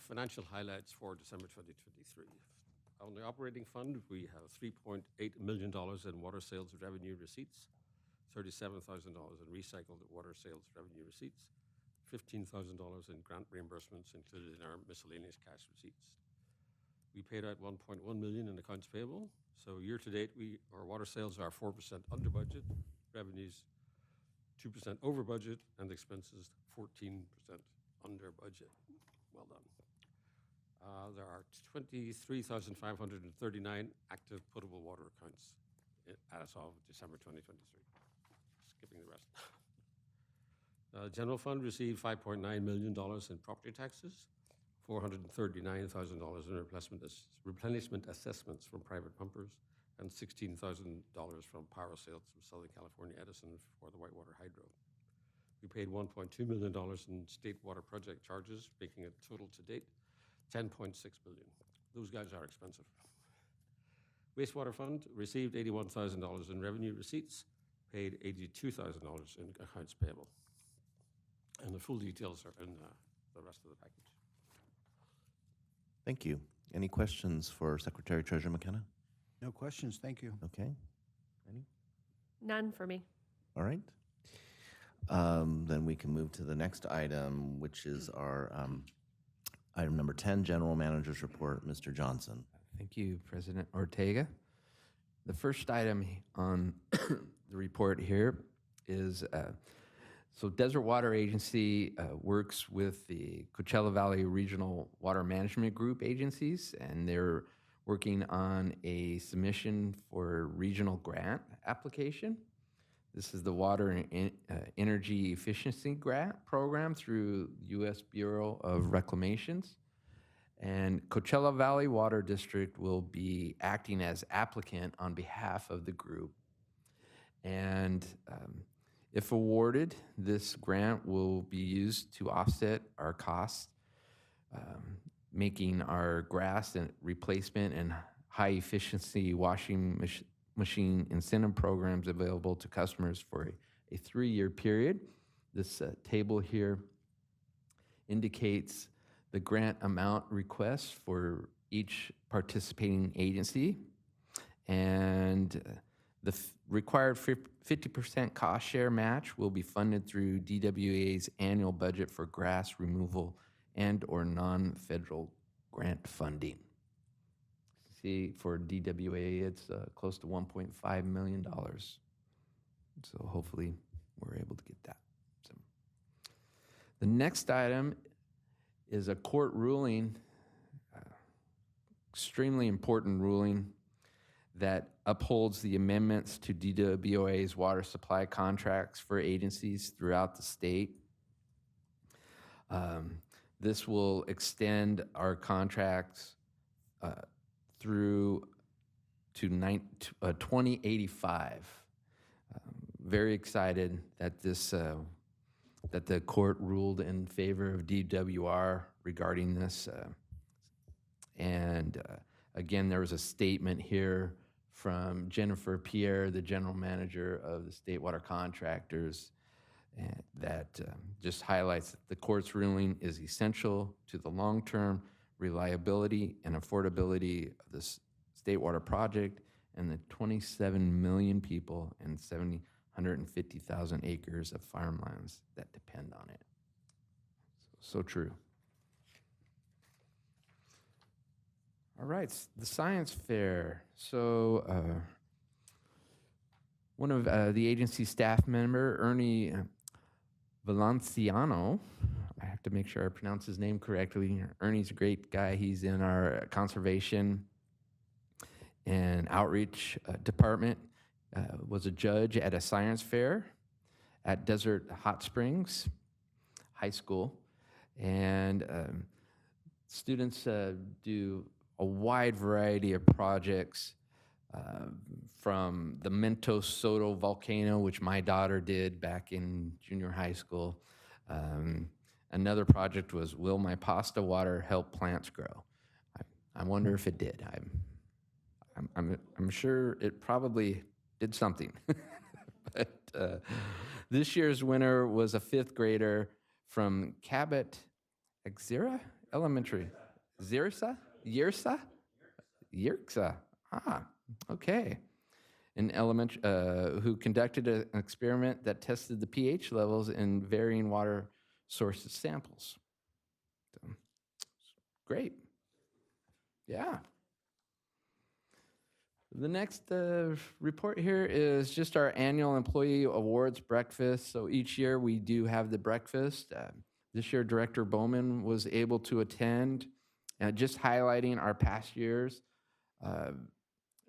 Financial highlights for December 2023. On the operating fund, we have $3.8 million in water sales revenue receipts, $37,000 in recycled water sales revenue receipts, $15,000 in grant reimbursements included in our miscellaneous cash receipts. We paid out $1.1 million in accounts payable. So year to date, our water sales are 4% under budget, revenues 2% over budget, and expenses 14% under budget. Well done. There are 23,539 active potable water accounts as of December 2023. Skipping the rest. General fund received $5.9 million in property taxes, $439,000 in replenishment assessments from private pumpers, and $16,000 from power sales from Southern California Edison for the Whitewater Hydro. We paid $1.2 million in state water project charges, making it total to date $10.6 million. Those guys are expensive. Wastewater fund received $81,000 in revenue receipts, paid $82,000 in accounts payable. And the full details are in the rest of the package. Thank you. Any questions for Secretary Treasurer McKenna? No questions, thank you. Okay. Any? None for me. All right. Then we can move to the next item, which is our item number 10, General Manager's Report. Mr. Johnson. Thank you, President Ortega. The first item on the report here is, so Desert Water Agency works with the Coachella Valley Regional Water Management Group agencies, and they're working on a submission for regional grant application. This is the Water and Energy Efficiency Grant Program through U.S. Bureau of Reclamations. And Coachella Valley Water District will be acting as applicant on behalf of the group. And if awarded, this grant will be used to offset our costs, making our grass and replacement and high efficiency washing machine incentive programs available to customers for a 3-year period. This table here indicates the grant amount requests for each participating agency, and the required 50% cost share match will be funded through DWA's annual budget for grass removal and or non-federal grant funding. See, for DWA, it's close to $1.5 million. So hopefully we're able to get that. So the next item is a court ruling, extremely important ruling that upholds the amendments to DWA's water supply contracts for agencies throughout the state. This will extend our contracts through to 2085. Very excited that this that the court ruled in favor of DWR regarding this. Again, there was a statement here from Jennifer Pierre, the general manager of the State Water Contractors, that just highlights that the court's ruling is essential to the long-term reliability and affordability of this state water project and the 27 million people and 750,000 acres of farmlands that depend on it. So true. All right, the science fair. So one of the agency staff member, Ernie Valenciano, I have to make sure I pronounce his name correctly. Ernie's a great guy. He's in our conservation and outreach department. Was a judge at a science fair at Desert Hot Springs High School. And students do a wide variety of projects, from the Mentos Soto volcano, which my daughter did back in junior high school. Another project was, will my pasta water help plants grow? I wonder if it did. I'm sure it probably did something. But this year's winner was a 5th grader from Cabot Exira Elementary. Yersa? Ah, okay. An elementary who conducted an experiment that tested the pH levels in varying water sources samples. So, great. Yeah. The next report here is just our annual employee awards breakfast. So each year we do have the breakfast. This year, Director Bowman was able to attend, just highlighting our past years.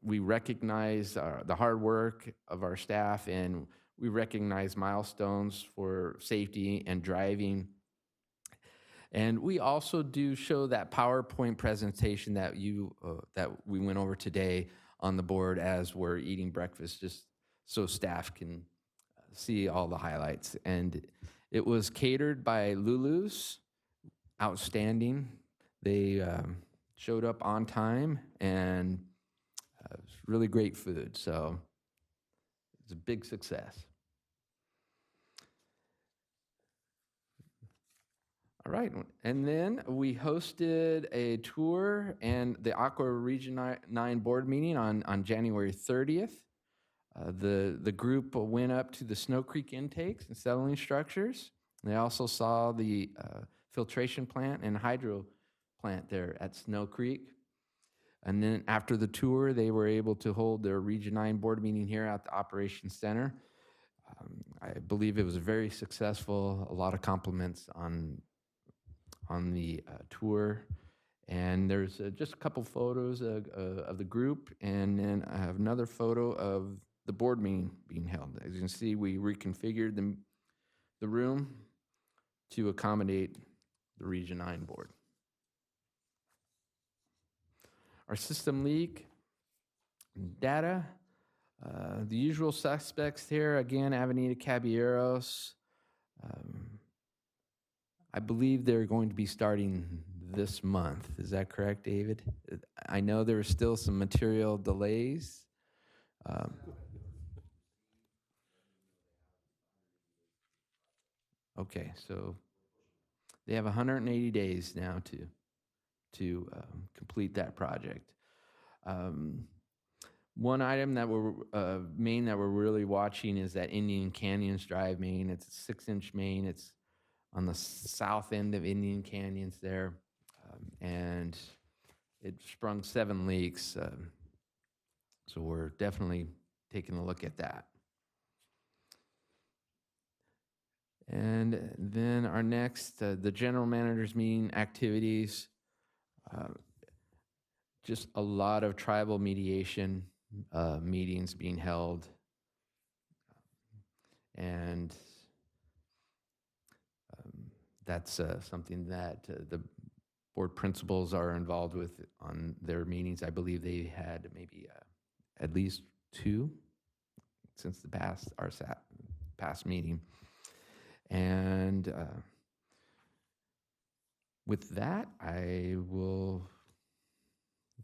We recognize the hard work of our staff, and we recognize milestones for safety and driving. And we also do show that PowerPoint presentation that that we went over today on the board as we're eating breakfast, just so staff can see all the highlights. And it was catered by Lulu's, outstanding. They showed up on time, and it was really great food. So it's a big success. All right, and then we hosted a tour and the Aqua Region 9 board meeting on January 30th. The group went up to the Snow Creek intakes and settling structures. They also saw the filtration plant and hydro plant there at Snow Creek. And then after the tour, they were able to hold their Region 9 board meeting here at the Operations Center. I believe it was very successful, a lot of compliments on the tour. And there's just a couple photos of the group, and then I have another photo of the board meeting being held. As you can see, we reconfigured the room to accommodate the Region 9 board. Our system leak data, the usual suspects here, again, Avenida Caballeros. I believe they're going to be starting this month. Is that correct, David? I know there are still some material delays. Okay, so they have 180 days now to complete that project. One item that we're really watching is that Indian Canyons Drive main. It's a 6-inch main. It's on the south end of Indian Canyons there, and it sprung 7 leaks. So we're definitely taking a look at that. And then our next, the general manager's meeting activities. Just a lot of tribal mediation meetings being held. And that's something that the board principals are involved with on their meetings. I believe they had maybe at least 2 since our past meeting. And with that, I will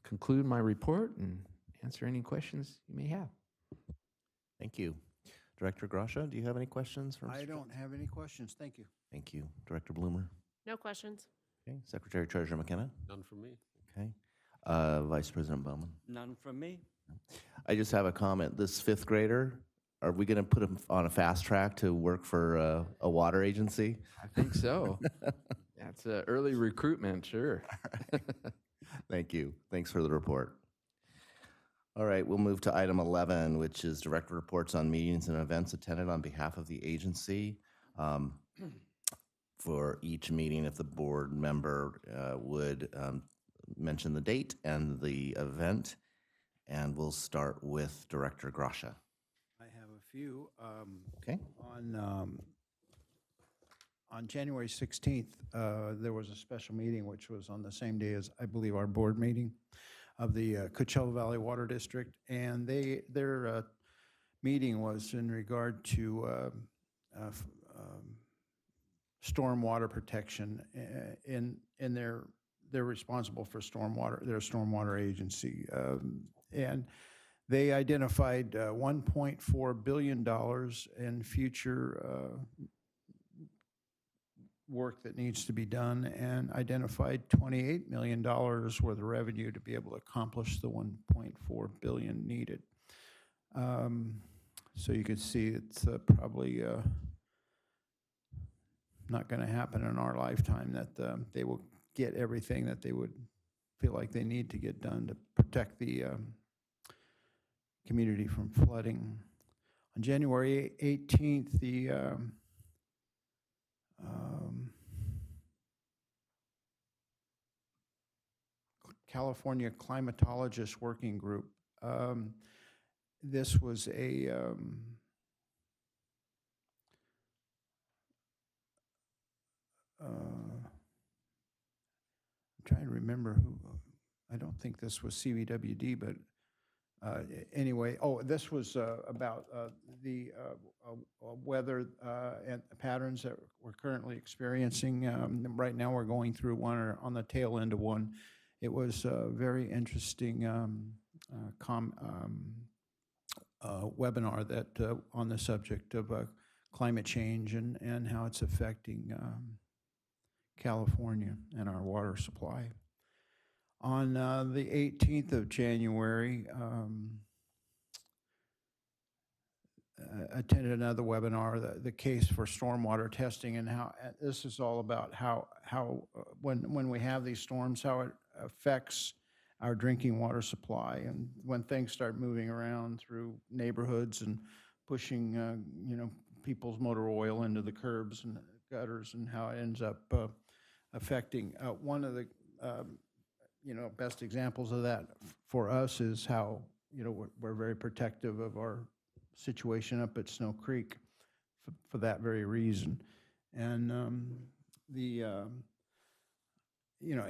conclude my report and answer any questions you may have. Thank you. Director Grasha, do you have any questions? I don't have any questions. Thank you. Thank you. Director Bloomer? No questions. Okay. Secretary Treasurer McKenna? None from me. Okay. Vice President Bowman? None from me. I just have a comment. This 5th grader, are we going to put him on a fast track to work for a water agency? I think so. That's early recruitment, sure. Thank you. Thanks for the report. All right, we'll move to item 11, which is director reports on meetings and events attended on behalf of the agency. For each meeting, if the board member would mention the date and the event, and we'll start with Director Grasha. I have a few. Okay. On January 16th, there was a special meeting, which was on the same day as, I believe, our board meeting of the Coachella Valley Water District. And their meeting was in regard to stormwater protection. They're responsible for stormwater, their stormwater agency. And they identified $1.4 billion in future work that needs to be done, and identified $28 million worth of revenue to be able to accomplish the $1.4 billion needed. So you can see it's probably not going to happen in our lifetime that they will get everything that they would feel like they need to get done to protect the community from flooding. On January 18th, the California Climatologist Working Group. This was a I'm trying to remember who. I don't think this was CVWD, but anyway, this was about the weather and patterns that we're currently experiencing. Right now, we're going through one, or on the tail end of one. It was a very interesting webinar that on the subject of climate change and how it's affecting California and our water supply. On the 18th of January, attended another webinar, the case for stormwater testing, and how this is all about how when we have these storms, how it affects our drinking water supply, and when things start moving around through neighborhoods and pushing people's motor oil into the curbs and gutters, and how it ends up affecting. One of the best examples of that for us is how we're very protective of our situation up at Snow Creek for that very reason. And it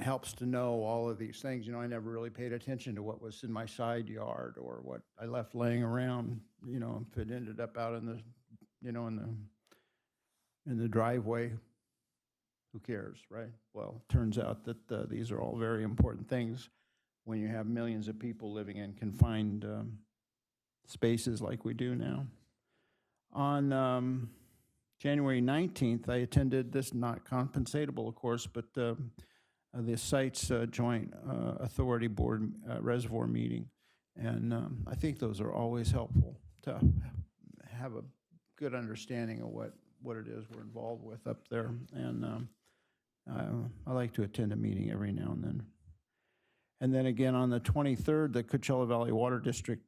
helps to know all of these things. I never really paid attention to what was in my side yard or what I left laying around. If it ended up out in the in the driveway, who cares, right? Well, it turns out that these are all very important things when you have millions of people living in confined spaces like we do now. On January 19th, I attended this, not compensatable, of course, but the Sites Joint Authority Board Reservoir meeting. And I think those are always helpful to have a good understanding of what it is we're involved with up there. And I like to attend a meeting every now and then. And then again on the 23rd, the Coachella Valley Water District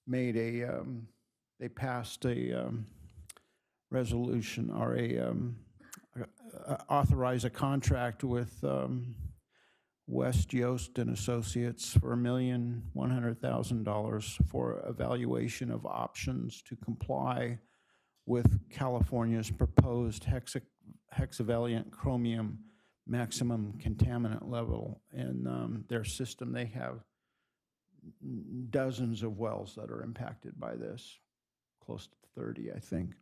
made they passed a resolution, or authorize a contract with West Yost and Associates for $1,100,000 for evaluation of options to comply with California's proposed hexavalent chromium maximum contaminant level in their system. They have dozens of wells that are impacted by this, close to 30, I think.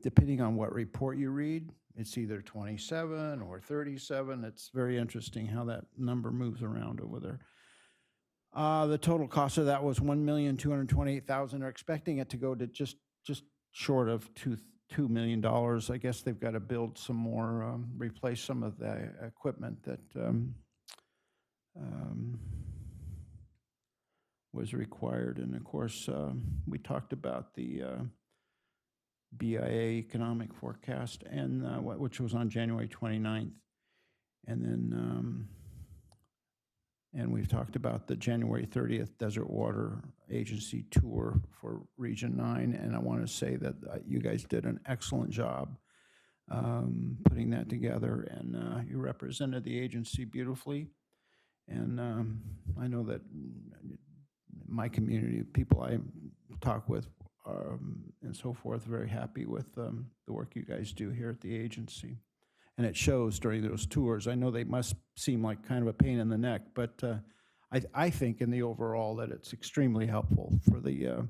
Depending on what report you read, it's either 27 or 37. It's very interesting how that number moves around over there. The total cost of that was $1,228,000. They're expecting it to go to just short of $2 million. I guess they've got to build some more, replace some of the equipment that was required. And of course, we talked about the BIA economic forecast, and which was on January 29th. And then and we've talked about the January 30th Desert Water Agency tour for Region 9, and I want to say that you guys did an excellent job putting that together, and you represented the agency beautifully. And I know that my community, people I talk with, and so forth, very happy with the work you guys do here at the agency. And it shows during those tours. I know they must seem like kind of a pain in the neck, but I think in the overall that it's extremely helpful for the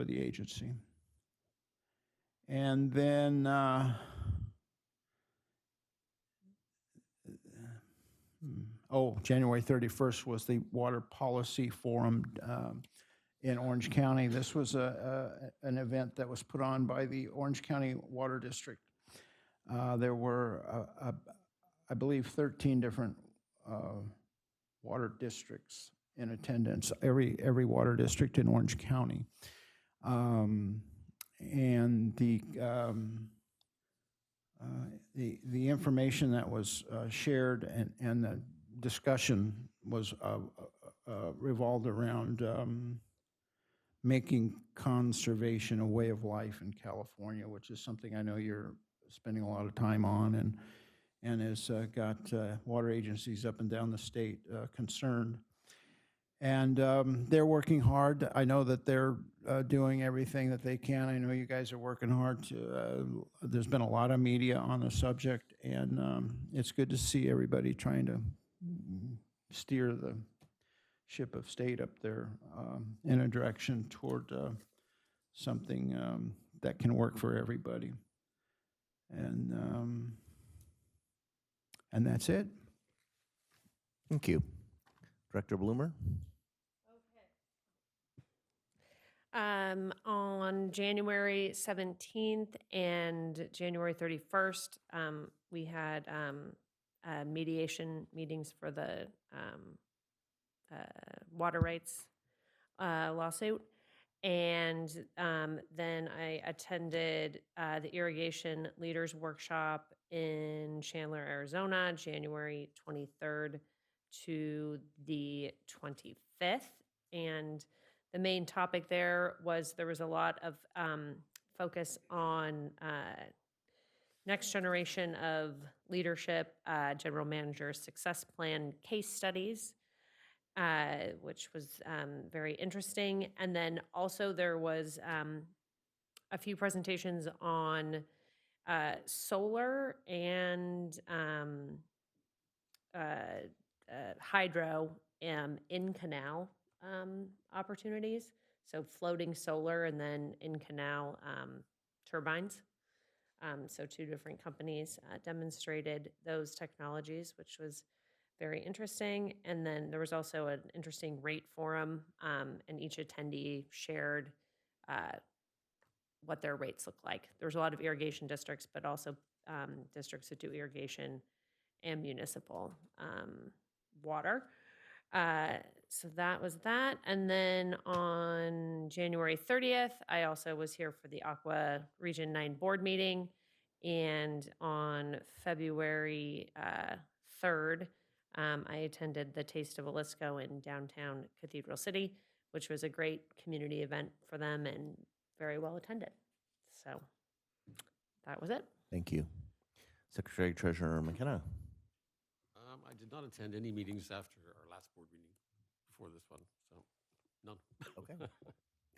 agency. And then January 31st was the Water Policy Forum in Orange County. This was an event that was put on by the Orange County Water District. There were, I believe, 13 different water districts in attendance, every water district in Orange County. And the information that was shared and the discussion was revolved around making conservation a way of life in California, which is something I know you're spending a lot of time on, and has got water agencies up and down the state concerned. And they're working hard. I know that they're doing everything that they can. I know you guys are working hard to, there's been a lot of media on the subject, and it's good to see everybody trying to steer the ship of state up there in a direction toward something that can work for everybody. And that's it. Thank you. Director Bloomer? On January 17th and January 31st, we had mediation meetings for the water rights lawsuit. And then I attended the Irrigation Leaders Workshop in Chandler, Arizona, January 23rd to the 25th. And the main topic there was a lot of focus on next generation of leadership, general manager success plan case studies, which was very interesting. And then also there was a few presentations on solar and hydro in canal opportunities. So floating solar and then in canal turbines. So two different companies demonstrated those technologies, which was very interesting. And then there was also an interesting rate forum, and each attendee shared what their rates look like. There was a lot of irrigation districts, but also districts that do irrigation and municipal water. So that was that. And then on January 30th, I also was here for the Aqua Region 9 board meeting. And on February 3rd, I attended the Taste of Jalisco in downtown Cathedral City, which was a great community event for them and very well attended. So that was it. Thank you. Secretary Treasurer McKenna? I did not attend any meetings after our last board meeting before this one, so none. Okay.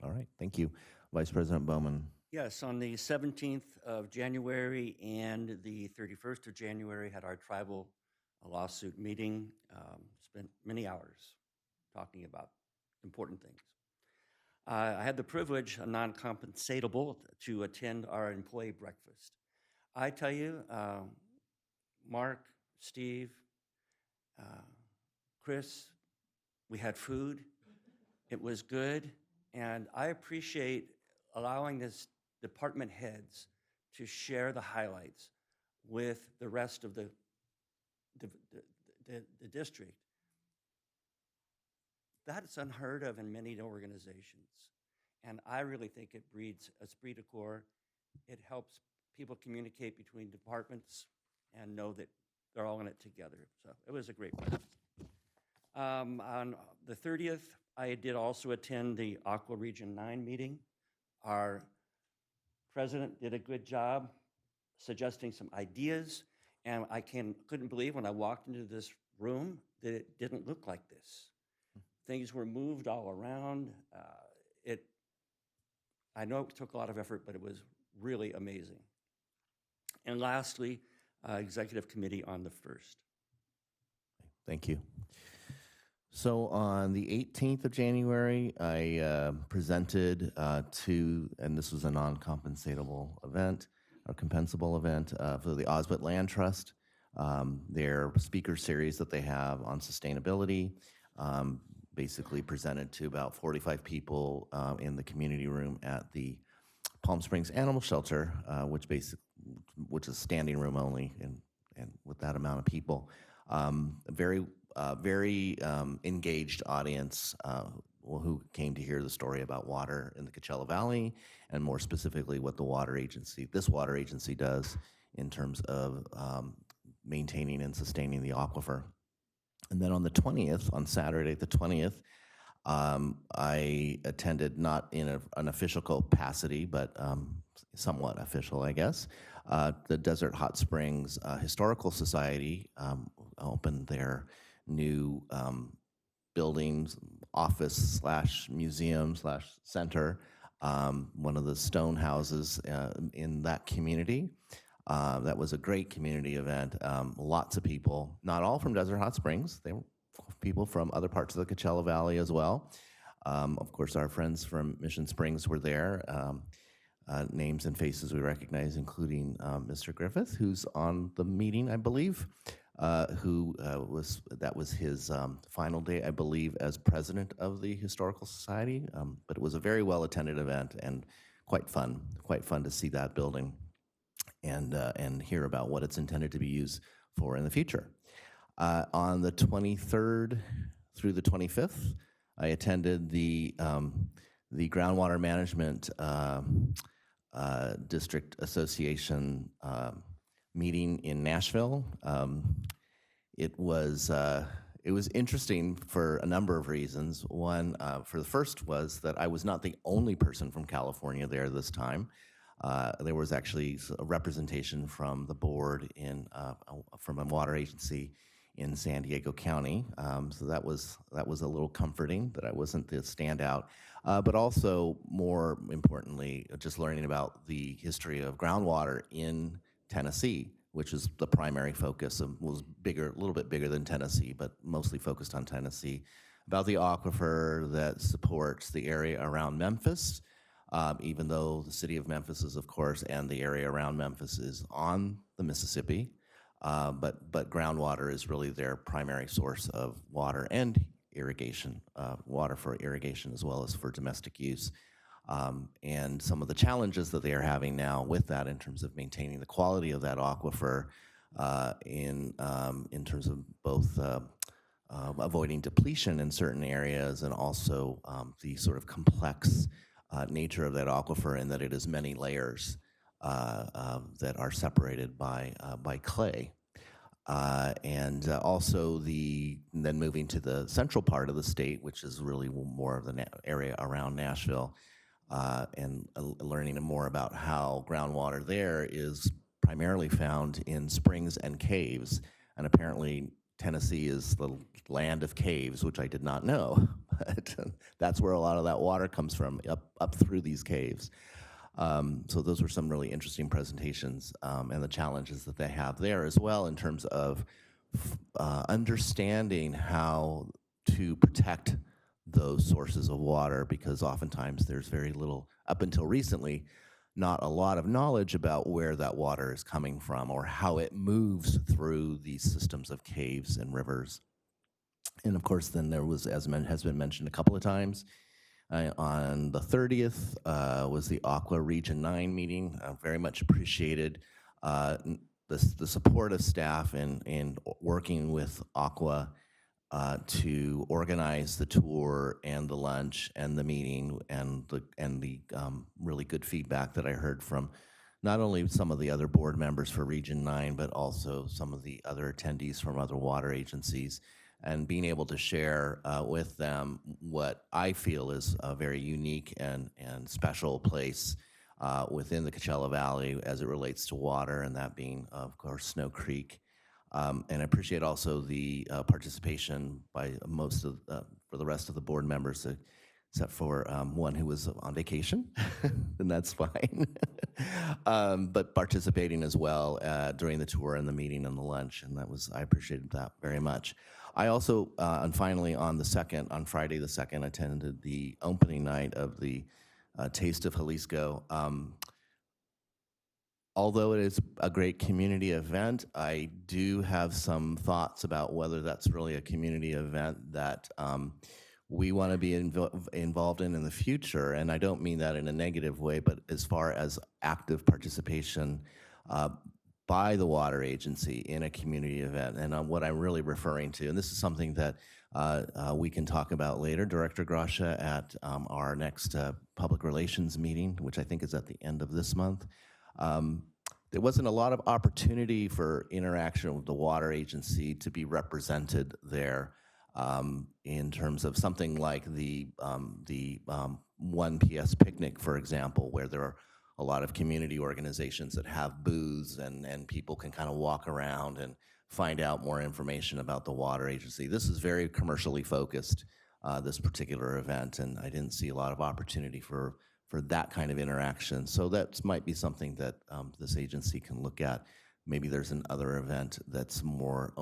All right, thank you. Vice President Bowman? Yes, on the 17th of January and the 31st of January, had our tribal lawsuit meeting. Spent many hours talking about important things. I had the privilege, non-compensatable, to attend our employee breakfast. I tell you, Mark, Steve, Chris, we had food. It was good, and I appreciate allowing this department heads to share the highlights with the rest of the district. That's unheard of in many organizations, and I really think it breeds esprit de corps. It helps people communicate between departments and know that they're all in it together. So it was a great breakfast. On the 30th, I did also attend the Aqua Region 9 meeting. Our president did a good job suggesting some ideas, and I couldn't believe when I walked into this room that it didn't look like this. Things were moved all around. I know it took a lot of effort, but it was really amazing. And lastly, Executive Committee on the 1st. Thank you. So on the 18th of January, I presented and this was a non-compensatable event, or compensable event for the Osbit Land Trust, their speaker series that they have on sustainability, basically presented to about 45 people in the community room at the Palm Springs Animal Shelter, which is standing room only, and with that amount of people. Very engaged audience who came to hear the story about water in the Coachella Valley, and more specifically what this water agency does in terms of maintaining and sustaining the aquifer. And then on the 20th, on Saturday the 20th, I attended, not in an official capacity, but somewhat official, I guess. The Desert Hot Springs Historical Society opened their new buildings, office / museum / center, one of the stone houses in that community. That was a great community event. Lots of people, not all from Desert Hot Springs. They were people from other parts of the Coachella Valley as well. Of course, our friends from Mission Springs were there. Names and faces we recognize, including Mr. Griffith, who's on the meeting, I believe, that was his final day, I believe, as president of the Historical Society. But it was a very well-attended event and quite fun to see that building and hear about what it's intended to be used for in the future. On the 23rd through the 25th, I attended the Groundwater Management District Association meeting in Nashville. It was interesting for a number of reasons. One, for the first, was that I was not the only person from California there this time. There was actually a representation from the board from a water agency in San Diego County. So that was a little comforting that I wasn't the standout. But also, more importantly, just learning about the history of groundwater in Tennessee, which is the primary focus of, was bigger, a little bit bigger than Tennessee, but mostly focused on Tennessee, about the aquifer that supports the area around Memphis, even though the city of Memphis is, of course, and the area around Memphis is on the Mississippi. But groundwater is really their primary source of water and irrigation, water for irrigation as well as for domestic use. And some of the challenges that they are having now with that in terms of maintaining the quality of that aquifer in terms of both avoiding depletion in certain areas and also the sort of complex nature of that aquifer in that it is many layers that are separated by clay. And also then moving to the central part of the state, which is really more of the area around Nashville, and learning more about how groundwater there is primarily found in springs and caves. And apparently Tennessee is the land of caves, which I did not know, but that's where a lot of that water comes from, up through these caves. So those were some really interesting presentations and the challenges that they have there as well in terms of understanding how to protect those sources of water, because oftentimes there's very little, up until recently, not a lot of knowledge about where that water is coming from or how it moves through these systems of caves and rivers. And of course, then there was, as has been mentioned a couple of times, on the 30th was the Aqua Region 9 meeting. Very much appreciated the support of staff in working with Aqua to organize the tour and the lunch and the meeting and the really good feedback that I heard from not only some of the other board members for Region 9, but also some of the other attendees from other water agencies, and being able to share with them what I feel is a very unique and special place within the Coachella Valley as it relates to water, and that being, of course, Snow Creek. And I appreciate also the participation by most of, for the rest of the board members, except for one who was on vacation, and that's fine. But participating as well during the tour and the meeting and the lunch, and I appreciated that very much. I also, and finally on Friday the 2nd, attended the opening night of the Taste of Jalisco. Although it is a great community event, I do have some thoughts about whether that's really a community event that we want to be involved in the future. And I don't mean that in a negative way, but as far as active participation by the water agency in a community event. And what I'm really referring to, and this is something that we can talk about later, Director Gracia, at our next public relations meeting, which I think is at the end of this month. there wasn't a lot of opportunity for interaction with the water agency to be represented there in terms of something like the 1 PS picnic, for example, where there are a lot of community organizations that have booths and people can kind of walk around and find out more information about the water agency. This is very commercially focused, this particular event, and I didn't see a lot of opportunity for that kind of interaction. So that might be something that this agency can look at. Maybe there's another event that's more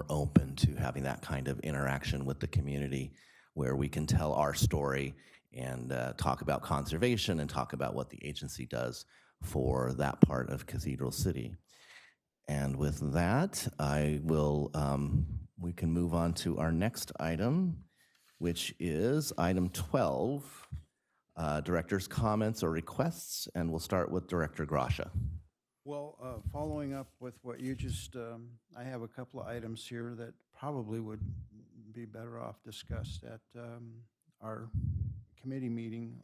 open to having that kind of interaction with the community, where we can tell our story and talk about conservation and talk about what the agency does for that part of Cathedral City. And with that, we can move on to our next item, which is item 12, director's comments or requests, and we'll start with Director Grasha. Well, following up with what you just, I have a couple of items here that probably would be better off discussed at our committee meeting.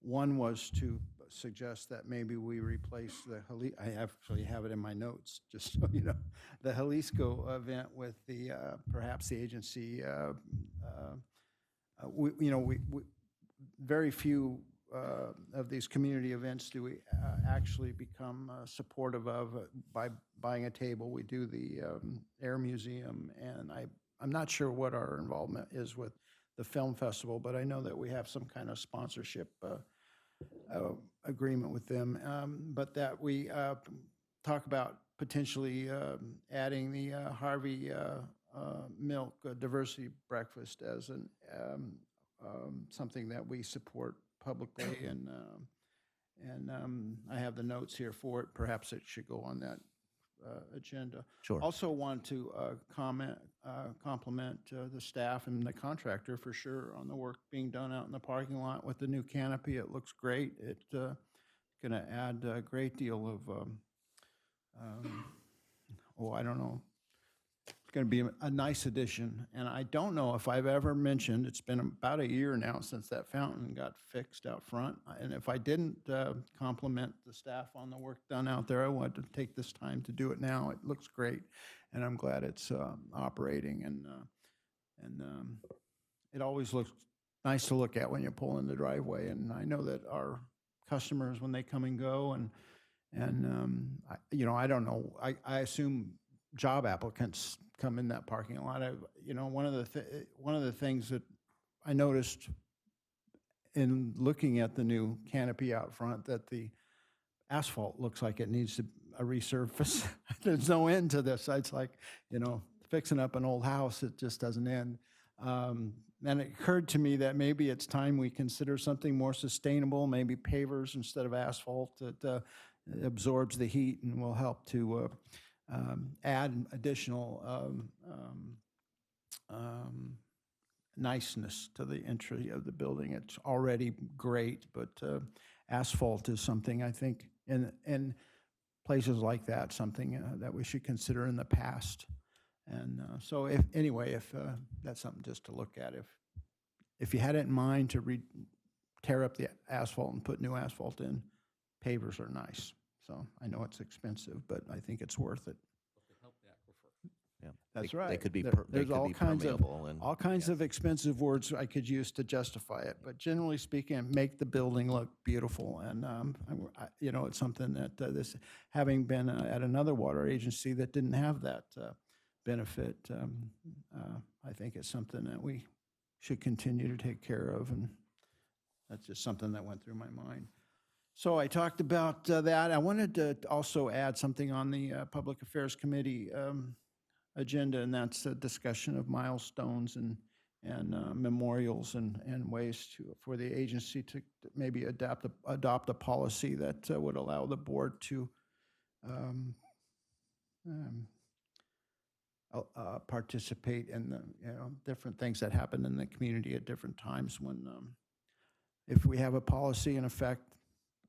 One was to suggest that maybe we replace I actually have it in my notes, just so you know, the Jalisco event with the, perhaps the agency, very few of these community events do we actually become supportive of by buying a table. We do the Air Museum, and I'm not sure what our involvement is with the film festival, but I know that we have some kind of sponsorship agreement with them, but that we talk about potentially adding the Harvey Milk Diversity Breakfast as an something that we support publicly, and I have the notes here for it. Perhaps it should go on that agenda. Sure. Also want to compliment the staff and the contractor for sure on the work being done out in the parking lot with the new canopy. It looks great. It's going to add a great deal of, I don't know. It's going to be a nice addition. And I don't know if I've ever mentioned, it's been about a year now since that fountain got fixed out front. And if I didn't compliment the staff on the work done out there, I wanted to take this time to do it now. It looks great, and I'm glad it's operating. And it always looks nice to look at when you pull in the driveway. And I know that our customers, when they come and go, I don't know, I assume job applicants come in that parking lot. One of the things that I noticed in looking at the new canopy out front, that the asphalt looks like it needs a resurface. There's no end to this. It's like, fixing up an old house, it just doesn't end. And it occurred to me that maybe it's time we consider something more sustainable, maybe pavers instead of asphalt that absorbs the heat and will help to add additional niceness to the entry of the building. It's already great, but asphalt is something, I think, in places like that, something that we should consider in the past. And so if that's something just to look at. If you had it in mind to tear up the asphalt and put new asphalt in, pavers are nice. So I know it's expensive, but I think it's worth it. Yeah, That's they, right. They could be. There's all kinds permeable of expensive words I could use to justify it, but generally speaking, make the building look beautiful. And it's something that this, having been at another water agency that didn't have that benefit, I think it's something that we should continue to take care of, and that's just something that went through my mind. So I talked about that. I wanted to also add something on the Public Affairs Committee agenda, and that's a discussion of milestones and memorials and ways for the agency to maybe adopt a policy that would allow the board to participate in the different things that happen in the community at different times. When if we have a policy in effect,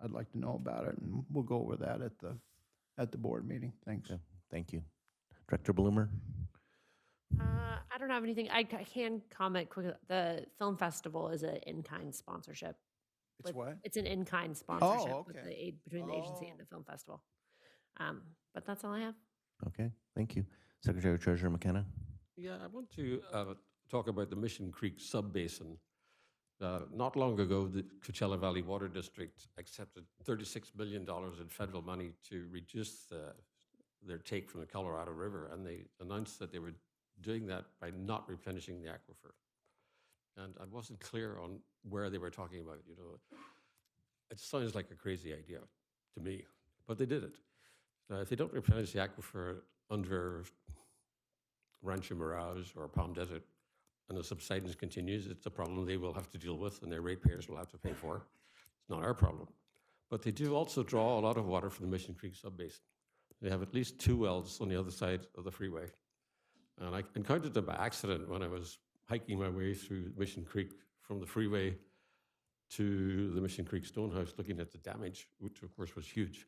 I'd like to know about it, and we'll go over that at the board meeting. Thanks. Yeah, thank you. Director Bloomer? I don't have anything. I can comment quickly. The film festival is an in-kind sponsorship. It's what? It's an in-kind sponsorship with okay. the between the agency and the film festival. But that's all I have. Okay, thank you. Secretary Treasurer McKenna? Yeah, I want to talk about the Mission Creek sub-basin. Not long ago, the Coachella Valley Water District accepted $36 million in federal money to reduce their take from the Colorado River, and they announced that they were doing that by not replenishing the aquifer. And I wasn't clear on where they were talking about. You know, it sounds like a crazy idea to me, but they did it. If they don't replenish the aquifer under Rancho Mirage or Palm Desert, and the subsidence continues, it's a problem they will have to deal with and their ratepayers will have to pay for. It's not our problem. But they do also draw a lot of water from the Mission Creek sub-basin. They have at least 2 wells on the other side of the freeway. And I encountered them by accident when I was hiking my way through Mission Creek from the freeway to the Mission Creek Stonehouse, looking at the damage, which of course was huge.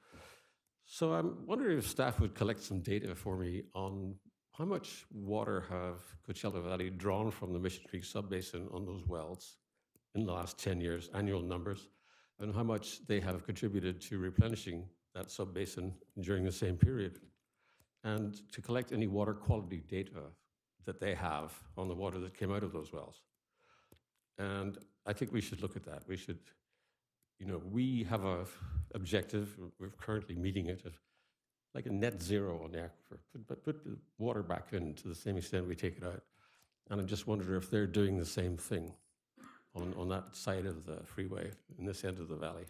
So I'm wondering if staff would collect some data for me on how much water have Coachella Valley drawn from the Mission Creek sub-basin on those wells in the last 10 years, annual numbers, and how much they have contributed to replenishing that sub-basin during the same period, and to collect any water quality data that they have on the water that came out of those wells. And I think we should look at that. We should, you know, we have a objective, we're currently meeting it, of like a net zero on the aquifer, but put the water back in to the same extent we take it out. And I just wonder if they're doing the same thing on that side of the freeway, in this end of the valley.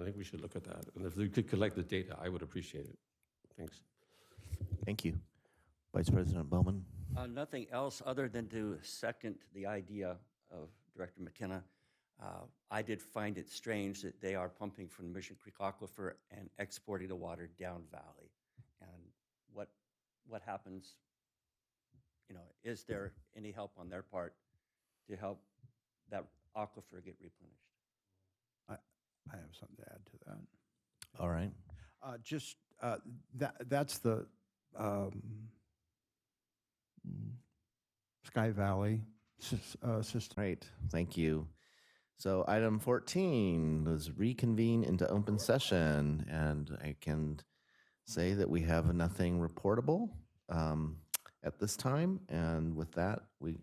I think we should look at that. And if they could collect the data, I would appreciate it. Thanks. Thank you. Vice President Bowman? Nothing else other than to second the idea of Director McKenna. I did find it strange that they are pumping from the Mission Creek aquifer and exporting the water down valley. And what happens, you know, is there any help on their part to help that aquifer get replenished? I have something to add to that. All right. That's the Sky Valley system. Great, thank you. So item 14 was reconvene into open session, and I can say that we have nothing reportable at this time. And with that, we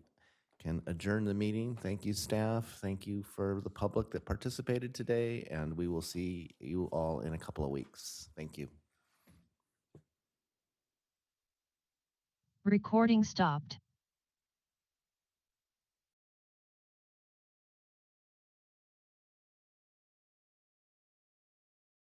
can adjourn the meeting. Thank you, staff. Thank you for the public that participated today, and we will see you all in a couple of weeks. Thank you. Recording stopped.